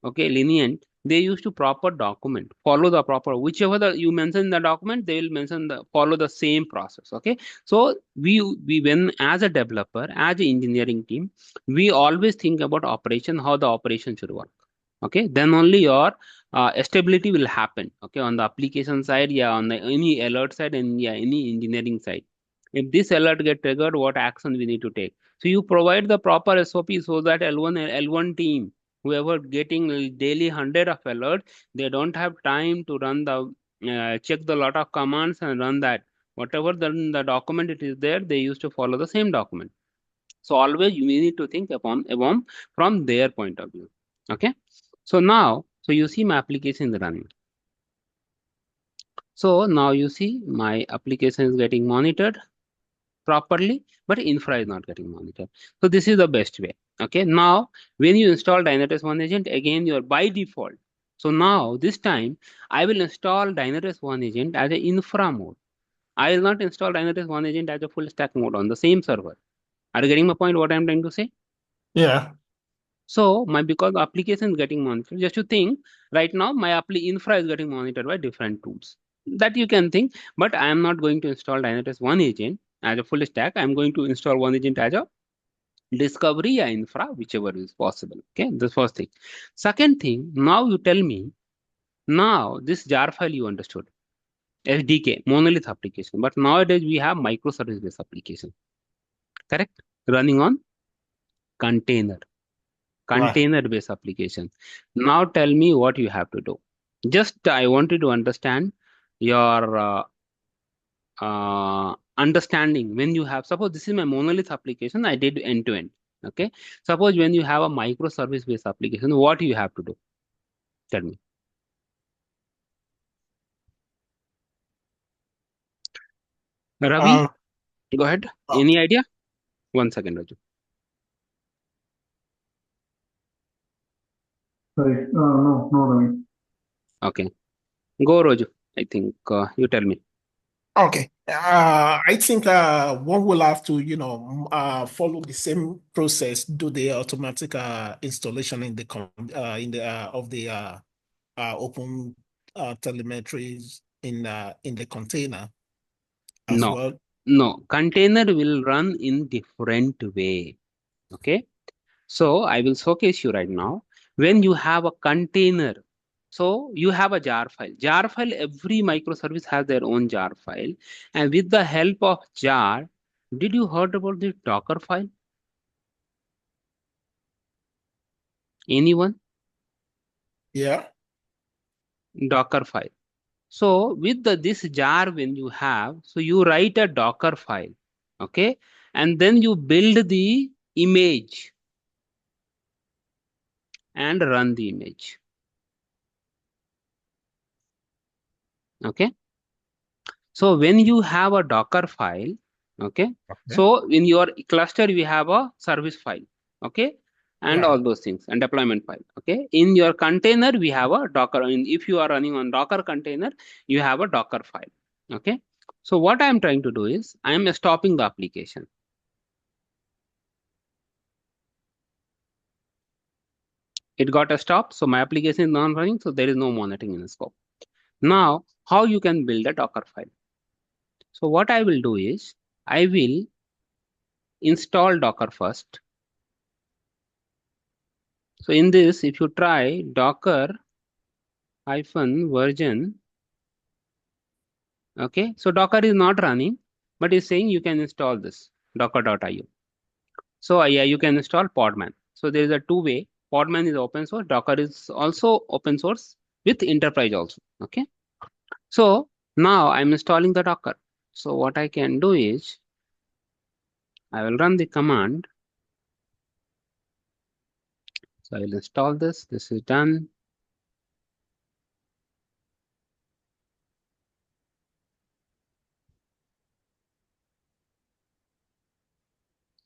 okay, lenient. They used to proper document, follow the proper, whichever you mention in the document, they will mention the follow the same process. Okay, so we when as a developer, as an engineering team, we always think about operation, how the operation should work. Okay, then only your stability will happen. Okay, on the application side, yeah, on the any alert side, and yeah, any engineering side. If this alert get triggered, what action we need to take? So you provide the proper SOP so that L1 team, whoever getting daily 100 of alert, they don't have time to run the check the lot of commands and run that. Whatever the document it is there, they used to follow the same document. So always you need to think upon from their point of view. Okay. So now, so you see my application is running. So now you see my application is getting monitored properly, but infra is not getting monitored. So this is the best way. Okay. Now, when you install Dynatrace One Agent, again, you're by default. So now this time I will install Dynatrace One Agent as an infra mode. I will not install Dynatrace One Agent as a full stack mode on the same server. Are you getting my point? What I'm trying to say? Yeah. So because the application is getting monitored, just to think right now my infra is getting monitored by different tools. That you can think, but I am not going to install Dynatrace One Agent as a full stack. I'm going to install One Agent as a discovery or infra, whichever is possible. Okay, the first thing. Second thing, now you tell me, now this jar file you understood, SDK, monolith application, but nowadays we have microservice based application, correct? Running on container. Right. Container based application. Now tell me what you have to do. Just I wanted to understand your understanding. When you have, suppose this is my monolith application, I did end to end. Okay, suppose when you have a microservice based application, what you have to do? Tell me. Ravi, go ahead. Any idea? 1 second, Raju. Sorry, no, Ravi. Okay, go Raju. I think you tell me. Okay. I think one will have to, follow the same process, do the automatic installation in the of the open telemetries in the container as No, well. no. Container will run in different way. Okay. So I will showcase you right now. When you have a container, so you have a jar file. Jar file, every microservice has their own jar file. And with the help of jar, Did you heard about the Docker file? Anyone? Yeah. Docker file. So with this jar when you have, so you write a Docker file, okay? And then you build the image and run the image, okay? So when you have a Docker file, okay? Okay. So in your cluster, we have a service file, okay? And Right. all those things and deployment file, okay? In your container, we have a Docker. If you are running on Docker container, you have a Docker file, okay? So what I'm trying to do is I am stopping the application. It got a stop, so my application is not running, so there is no monitoring in the scope. Now, how you can build a Docker file? So what I will do is I will install Docker first. So in this, if you try Docker -version, okay, so Docker is not running, but it's saying you can install this docker.io. So yeah, you can install Podman. So there is a two-way. Podman is open source. Docker is also open source with enterprise also. Okay. So now I'm installing the Docker. So what I can do is I will run the command. So I will install this. This is done.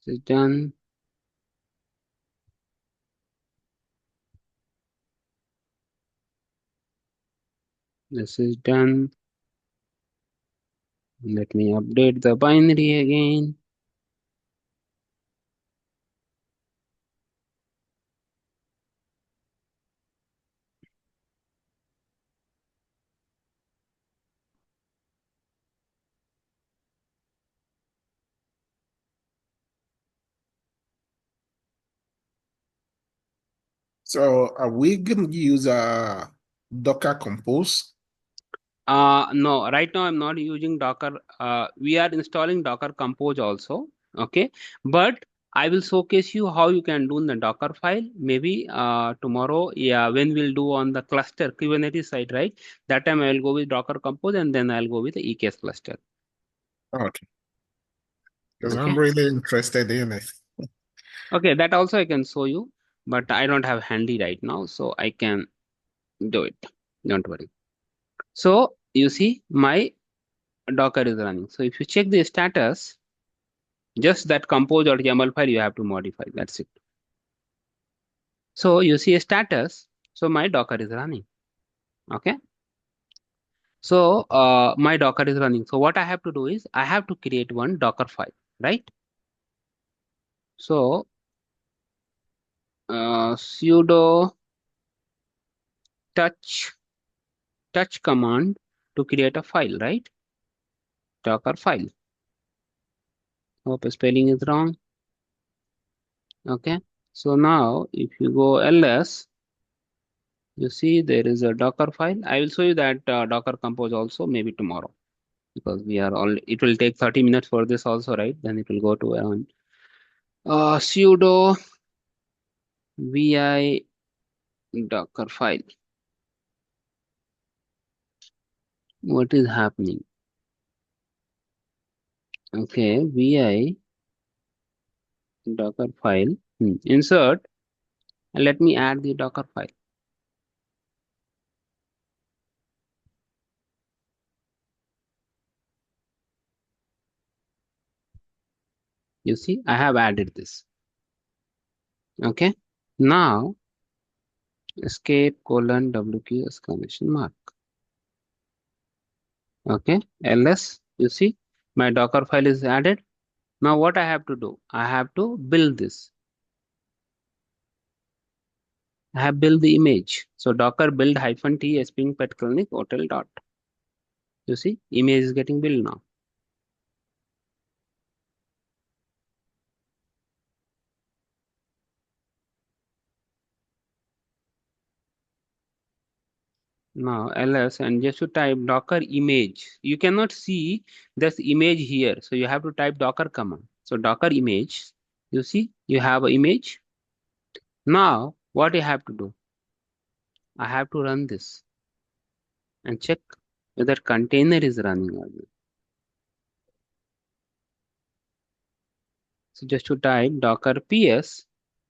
This is done. This is done. Let me update the binary again. So are we going to use Docker Compose? No, right now I'm not using Docker. We are installing Docker Compose also. Okay. But I will showcase you how you can do in the Docker file. Maybe tomorrow, yeah, when we'll do on the cluster Kubernetes side, right? That time I will go with Docker Compose and then I'll go with the EKS cluster. Okay. Because Okay. I'm really interested in it. Okay, that also I can show you, but I don't have handy right now, so I can do it. Don't worry. So you see my Docker is running. So if you check the status, just that compose.yaml file you have to modify. That's it. So you see a status. So my Docker is running. Okay. So my Docker is running. So what I have to do is I have to create one Docker file, right? So sudo touch command to create a file, right? Docker file. Hope spelling is wrong. Okay. So now if you go ls, you see there is a Docker file. I will show you that Docker compose also maybe tomorrow because we are all. It will take 30 minutes for this also, right? Then it will go to sudo vi Docker file. What is happening? Okay, vi Docker file. Insert. And let me add the Docker file. You see, I have added this. Okay. Now escape : wq exclamation mark. Okay. ls. You see, my Docker file is added. Now what I have to do? I have to build this. I have built the image. So Docker build -t spring pet clinic hotel dot. You see, image is getting built now. Now ls and just to type docker image. You cannot see this image here, so you have to type docker command. So docker image. You see, you have an image. Now what you have to do? I have to run this and check whether container is running or not. So just to type docker ps,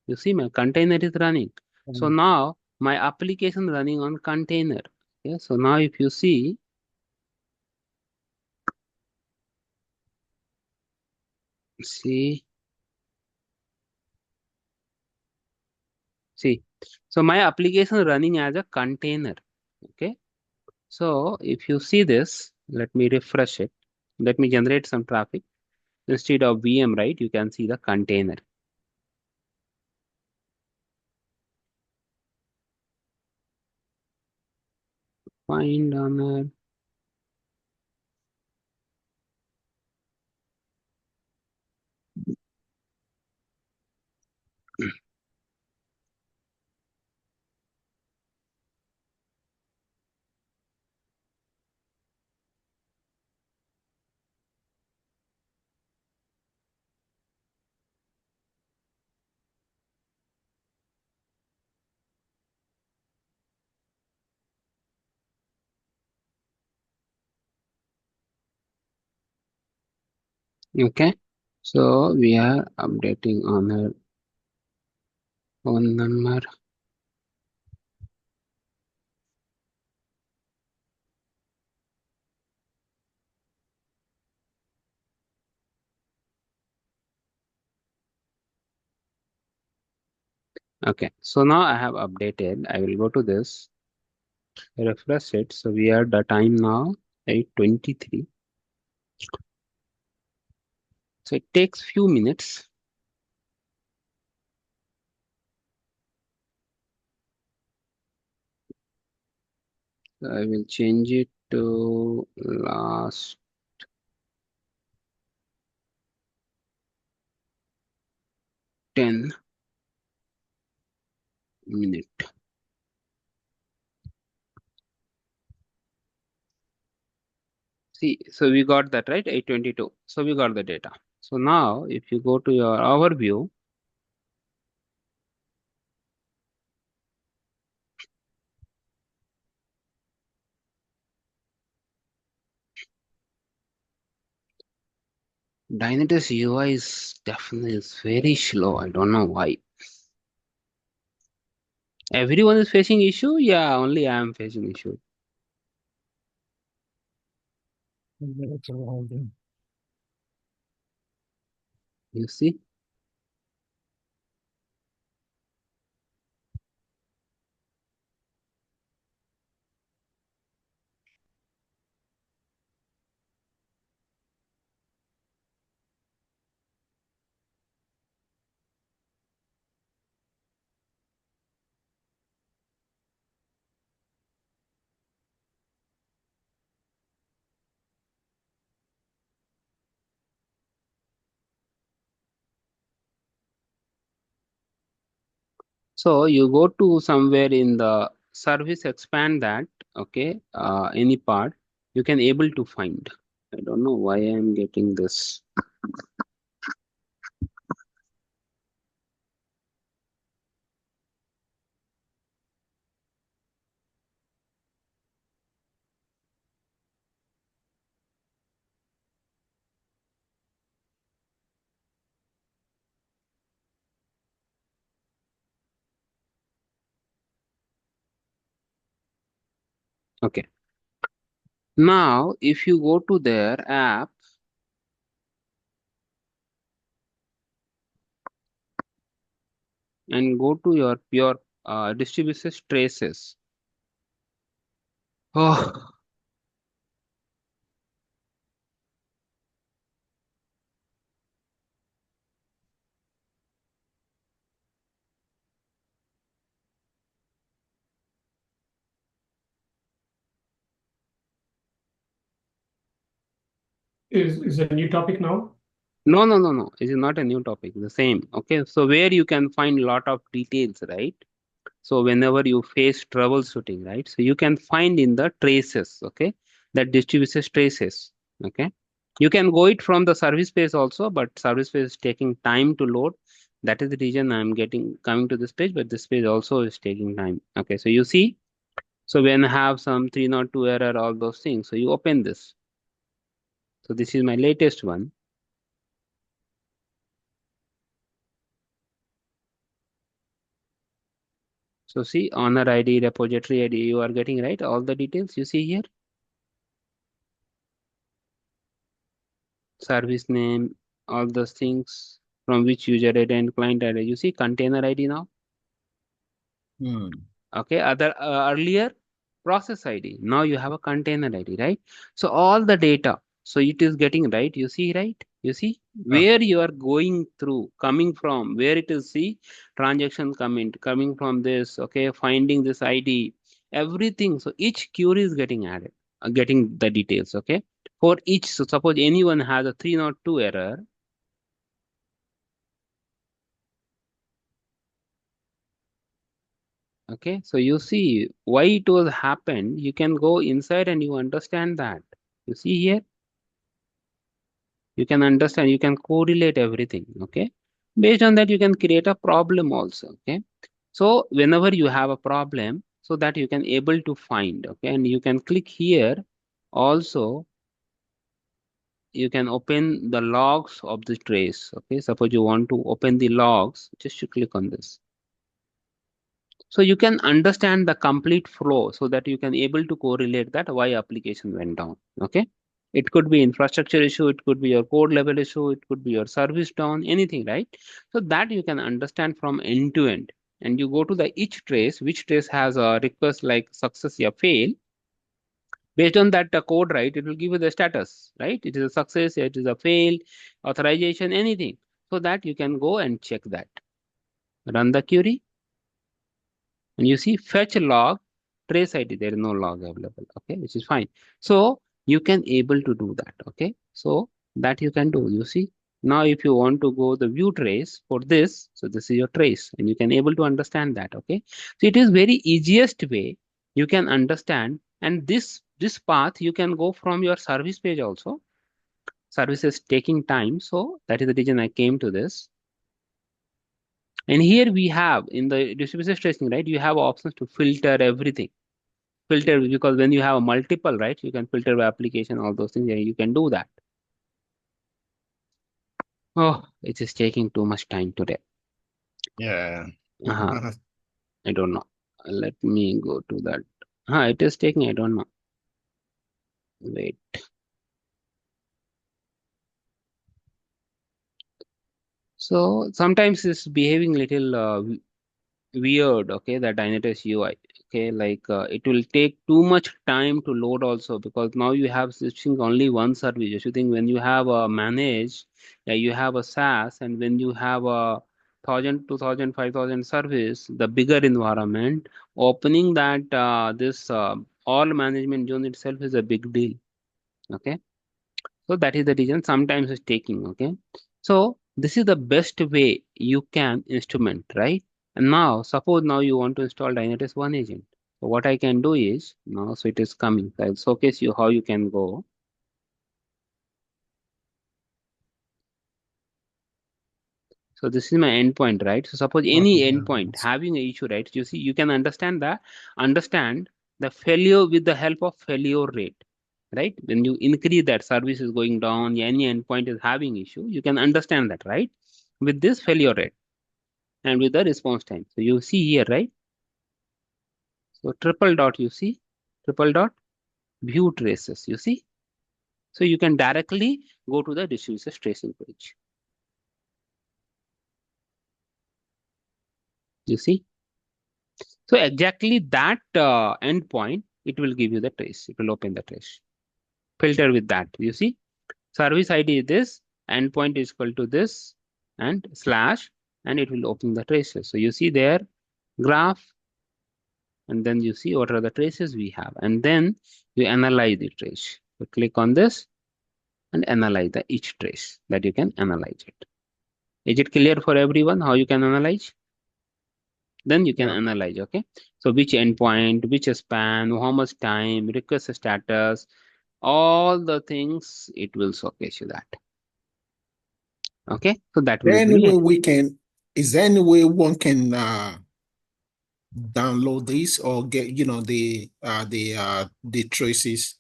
you see my container is running. So now my application running on container. Okay, so now if you see, see, see. So my application running as a container. Okay. So if you see this, let me refresh it. Let me generate some traffic. Instead of VM, right? You can see the container. Find on okay. So we are updating on her phone number. Okay. So now I have updated. I will go to this, refresh it. So we are the time now 8:23. So it takes few minutes. So I will change it to last 10 minutes. See, so we got that right, 8:22. So we got the data. So now if you go to your overview, Dynatrace UI is definitely is very slow. I don't know why. Everyone is facing issue. Yeah, only I am facing issue. You see? So you go to somewhere in the service, expand that, okay, any part, you can able to find. I don't know why I'm getting this. Okay. Now, if you go to their app and go to your pure distributed traces. Oh, Is a new topic now? no, no, no, no. It is not a new topic. The same. Okay. So where you can find lot of details, right? So whenever you face troubleshooting, right? So you can find in the traces, okay? That distributes traces, okay? You can go it from the service page also, but service page is taking time to load. That is the reason I'm coming to this page, but this page also is taking time. Okay, so you see, so when I have some 302 error, all those things, so you open this. So this is my latest one. So see, owner ID, repository ID, you are getting right all the details you see here. Service name, all those things from which user ID and client ID. You see container ID now. Okay, earlier process ID. Now you have a container ID, right? So all the data. So it is getting right. You see, right? You see where you are going through, coming from, where it is, see, transaction coming from this, okay, finding this ID, everything. So each query is getting added, getting the details, okay? For each, so suppose anyone has a 302 error, okay, so you see why it was happened. You can go inside and you understand that. You see here, you can understand, you can correlate everything, okay? Based on that, you can create a problem also, okay? So whenever you have a problem, so that you can able to find, okay? And you can click here. Also, you can open the logs of the trace, okay? Suppose you want to open the logs, just you click on this. So you can understand the complete flow so that you can able to correlate that why application went down, okay? It could be infrastructure issue, it could be your code level issue, it could be your service down, anything, right? So that you can understand from end to end. And you go to the each trace, which trace has a request like success or fail. Based on that code, right, it will give you the status, right? It is a success, it is a fail, authorization, anything. So that you can go and check that. Run the query. And you see fetch log trace ID, there is no log available, okay, which is fine. So you can able to do that, okay? So that you can do, you see. Now if you want to go the view trace for this, so this is your trace and you can able to understand that, okay? So it is very easiest way you can understand, and this path you can go from your service page also. Service is taking time, so that is the reason I came to this. And here we have in the distributed tracing, right? You have options to filter everything. Filter because when you have a multiple, right? You can filter by application, all those things. Yeah, you can do that. Oh, it is taking too much time today. Yeah. I don't know. Let me go to that. It is taking. I don't know. Wait. So sometimes it's behaving little weird, okay, the Dynatrace UI, okay, like it will take too much time to load also because now you have switching only one service. You should think when you have a managed, you have a SaaS, and when you have a 1,000, 2,000, 5,000 service, the bigger environment, opening that this all management zone itself is a big deal, okay. So that is the reason sometimes it's taking, okay. So this is the best way you can instrument, right? And now, suppose now you want to install Dynatrace One Agent. So what I can do is, now, so it is coming. I'll showcase you how you can go. So this is my endpoint, right? So suppose any endpoint having an issue, right? You see, you can understand the failure with the help of failure rate, right? When you increase that service is going down, any endpoint is having issue, you can understand that, right? With this failure rate and with the response time. So you see here, right? So triple dot, you see, triple dot view traces, you see. So you can directly go to the distributed tracing page. You see. So exactly that endpoint, it will give you the trace. It will open the trace. Filter with that. You see, service ID is this, endpoint is equal to this, and slash, and it will open the traces. So you see there, graph, and then you see what are the traces we have, and then you analyze the trace. So click on this and analyze the each trace that you can analyze it. Is it clear for everyone how you can analyze? Then you can Yeah. analyze, okay? So which endpoint, which span, how much time, request status, all the things, it will showcase you that. Okay, so that will There be any way brilliant. we can, is there any way one can download this or get, the traces,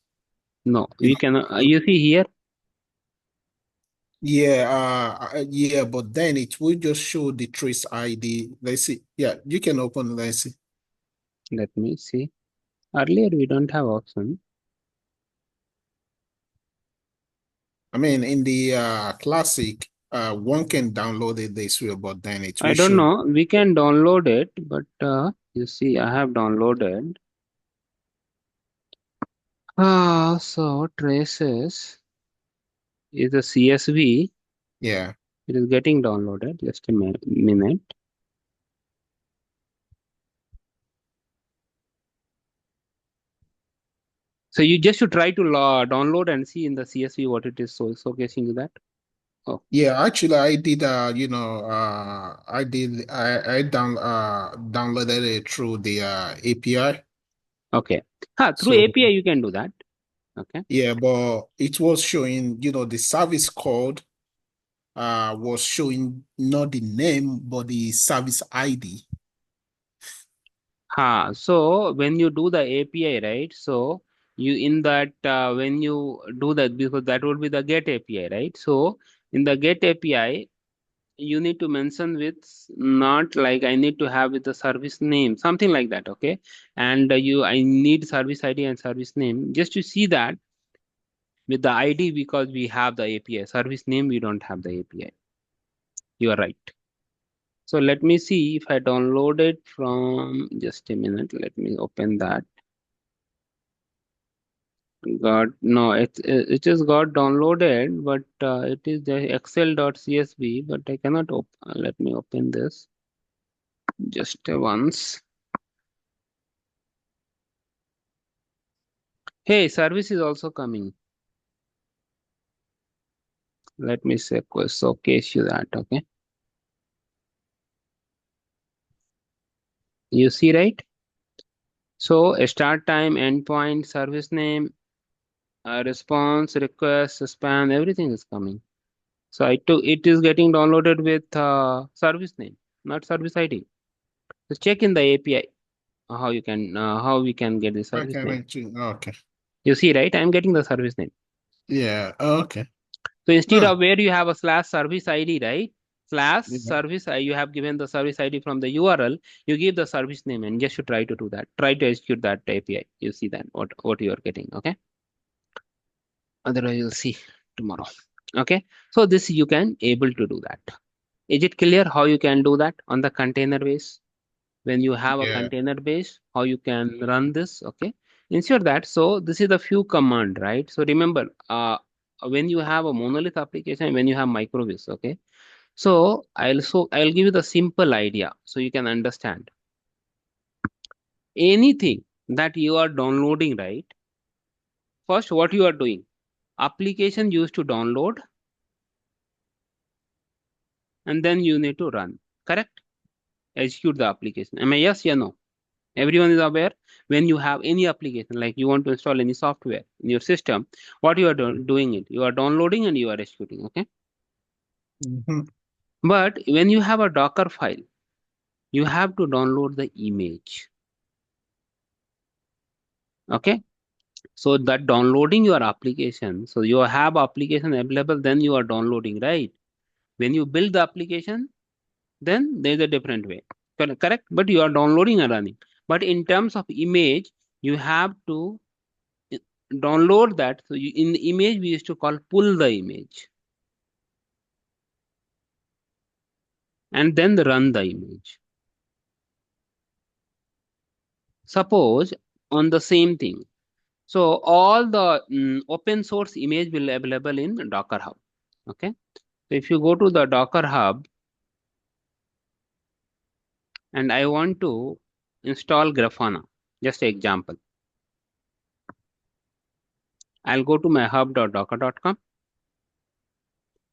No, you we know? can, you see here, Yeah, yeah, but then it will just show the trace ID. Let's see. Yeah, you can open, let's see. let me see. Earlier we don't have option. I mean, in the classic, one can download it this way, but then it I will don't show. know, we can download it, but you see, I have downloaded. So traces is a CSV. Yeah. It is getting downloaded. Just a minute. So you just should try to download and see in the CSV what it is showcasing you that. Oh, Yeah, actually, I did. Downloaded it through the API. okay. Through So API you can do that. Okay. yeah, but it was showing, the service code was showing not the name but the service ID. So when you do the API, right? So you in that when you do that, because that will be the get API, right? So in the get API, you need to mention with not like I need to have with the service name, something like that, okay? And I need service ID and service name just to see that with the ID, because we have the API. Service name, we don't have the API. You are right. So let me see if I download it from, just a minute, let me open that. Got no, it is got downloaded, but it is the excel.csv, but I cannot open. Let me open this just once. Hey, service is also coming. Let me say, showcase you that, okay? You see, right? So a start time, endpoint, service name, response, request, span, everything is coming. So it is getting downloaded with service name, not service ID. So check in the API how we can get the service Okay, name. okay. You see, right? I'm getting the service name. Yeah, okay. So instead Huh. of where you have a slash service ID, right? Slash Yeah. service, you have given the service ID from the URL. You give the service name and just to try to do that. Try to execute that API. You see that what you are getting. Okay. Otherwise, you'll see tomorrow. Okay. So this you can able to do that. Is it clear how you can do that on the container base? When you have a Yeah. container base, how you can run this, okay? Ensure that. So this is the few command, right? So remember, when you have a monolith application, when you have microservice, okay? So I'll give you the simple idea so you can understand. Anything that you are downloading, right? First, what you are doing? Application used to download, and then you need to run. Correct? Execute the application. Am I yes? Yeah, no. Everyone is aware when you have any application, like you want to install any software in your system, what you are doing it. You are downloading and you are executing, okay? Mhm. But when you have a Docker file, you have to download the image, okay? So that downloading your application, so you have application available, then you are downloading, right? When you build the application, then there's a different way, correct? But you are downloading and running. But in terms of image, you have to download that. So in the image, we used to call pull the image and then run the image. Suppose on the same thing. So all the open source image will available in Docker Hub. Okay. So if you go to the Docker Hub and I want to install Grafana, just an example. I'll go to my hub.docker.com,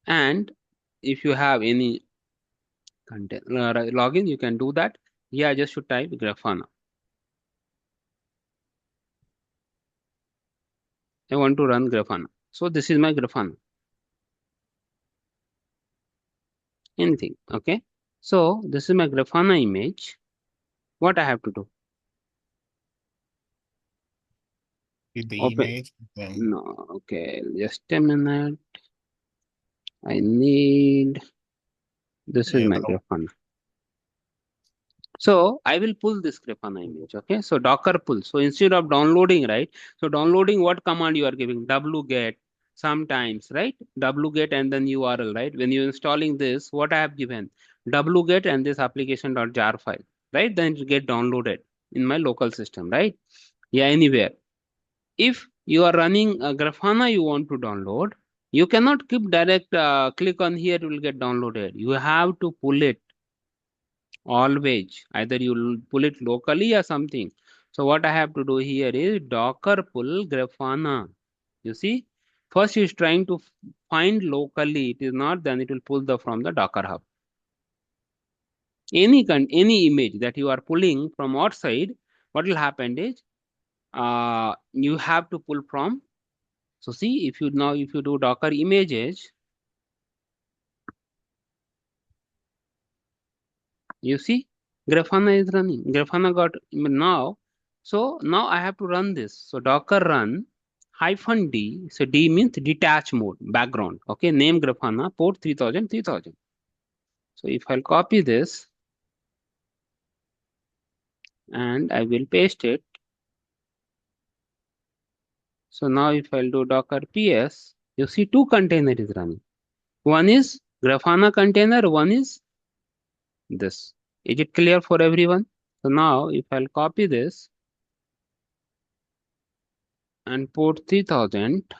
and if you have any content login, you can do that. Yeah, just should type Grafana. I want to run Grafana. So this is my Grafana. Anything, okay? So this is my Grafana image. What I have to do? With the Open. image. No, okay. Just a minute. I need. This is Yeah, my Grafana. So I will pull this Grafana image. Okay. So Docker pull. So instead of downloading, right? So downloading, what command you are giving? wget sometimes, right? Wget and then URL, right? When you're installing this, what I have given? Wget and this application.jar file, right? Then it get downloaded in my local system, right? Yeah, anywhere. If you are running a Grafana you want to download, you cannot keep direct click on here, it will get downloaded. You have to pull it always. Either you pull it locally or something. So what I have to do here is Docker pull Grafana. You see, first is trying to find locally. It is not, then it will pull the from the Docker hub. Any image that you are pulling from outside, what will happen is you have to pull from. So see, if you do Docker images, you see Grafana is running. Grafana got now. So now I have to run this. So Docker run -d. So D means detach mode, background. Okay, name Grafana, port 3000, 3000. So if I'll copy this and I will paste it. So now if I'll do Docker PS, you see two containers is running. One is Grafana container, one is this. Is it clear for everyone? So now if I'll copy this and port 3000,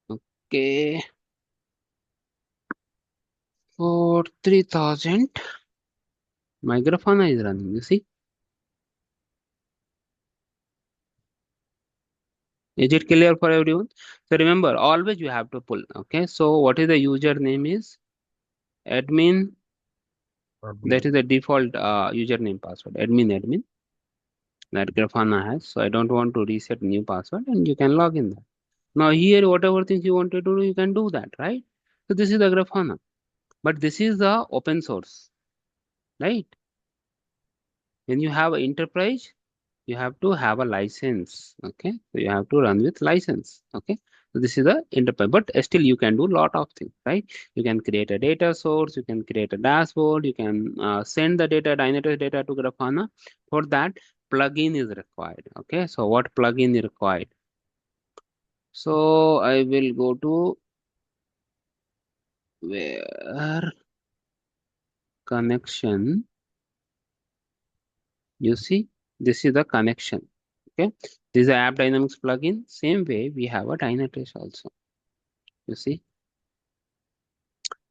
okay, port 3000, my Grafana is running, you see. Is it clear for everyone? So remember, always you have to pull, okay. So what is the username is admin, that is the default username password, admin that Grafana has. So I don't want to reset new password and you can log in there. Now here, whatever things you wanted to do, you can do that, right? So this is the Grafana, but this is the open source, right? When you have enterprise, you have to have a license. Okay, so you have to run with license. Okay, so this is the enterprise, but still you can do lot of things, right? You can create a data source, you can create a dashboard, you can send the data, Dynatrace data to Grafana. For that, plugin is required. Okay, so what plugin is required? So I will go to where connection. You see, this is the connection. Okay, this is the App Dynamics plugin. Same way we have a Dynatrace also. You see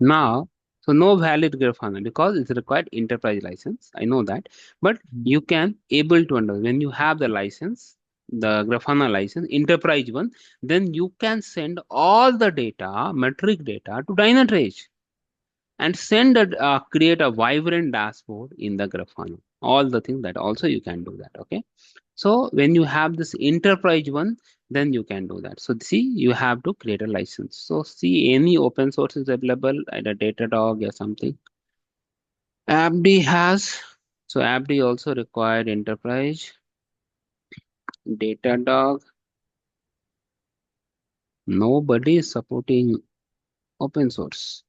now, so no valid Grafana because it's required enterprise license. I know that, but you can able to understand when you have the license, the Grafana license, enterprise one, then you can send all the data, metric data to Dynatrace and send create a vibrant dashboard in the Grafana. All the things that also you can do that. Okay. So when you have this enterprise one, then you can do that. So see, you have to create a license. So see, any open source is available, either Datadog or something. AppD has, so AppD also required enterprise. Datadog, nobody is supporting open source.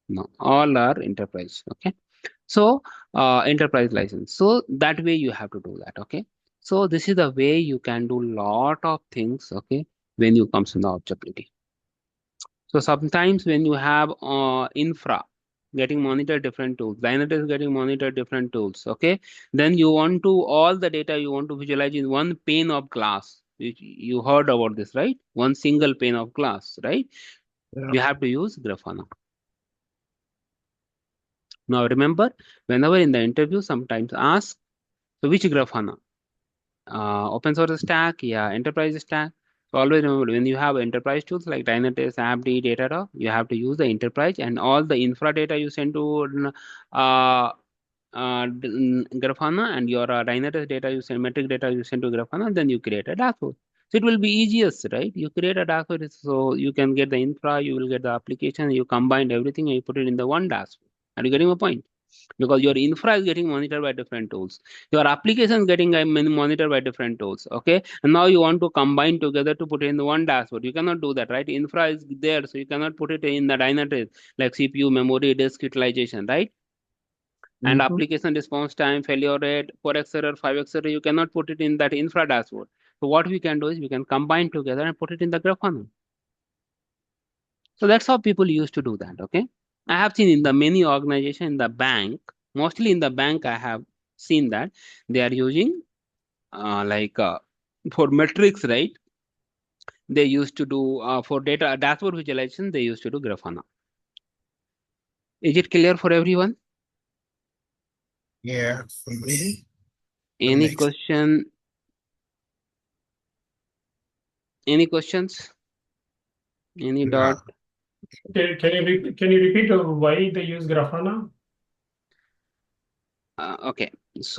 No, all are enterprise. Okay. So enterprise license. So that way you have to do that. Okay. So this is the way you can do lot of things. Okay. When you comes in the observability. So sometimes when you have infra getting monitor different tools, Dynatrace is getting monitor different tools, okay? Then you want to, all the data you want to visualize in one pane of glass. You heard about this, right? One single pane of glass, right? Yeah. You have to use Grafana. Now remember, whenever in the interview, sometimes ask, so which Grafana? Open source stack, yeah, enterprise stack. So always remember, when you have enterprise tools like Dynatrace, APM-DT, Datadog, you have to use the enterprise, and all the infra data you send to Grafana, and your Dynatrace data you send, metric data you send to Grafana, then you create a dashboard. So it will be easiest, right? You create a dashboard, so you can get the infra, you will get the application, you combine everything and you put it in the one dashboard. Are you getting my point? Because your infra is getting monitored by different tools, your application is getting monitored by different tools, okay, and now you want to combine together to put it in the one dashboard. You cannot do that, right? Infra is there, so you cannot put it in the Dynatrace, like CPU, memory, disk utilization, right? And application response time, failure rate, 4x error, 5x error, you cannot put it in that infra dashboard. So what we can do is we can combine together and put it in the Grafana. So that's how people used to do that, okay? I have seen in the many organizations in the bank, mostly in the bank, I have seen that they are using for metrics, right? They used to do for data dashboard visualization, they used to do Grafana. Is it clear for everyone? Yeah, for me. Any Makes- question? Any questions? Any No. doubt? Can you repeat why they use Grafana? Okay. So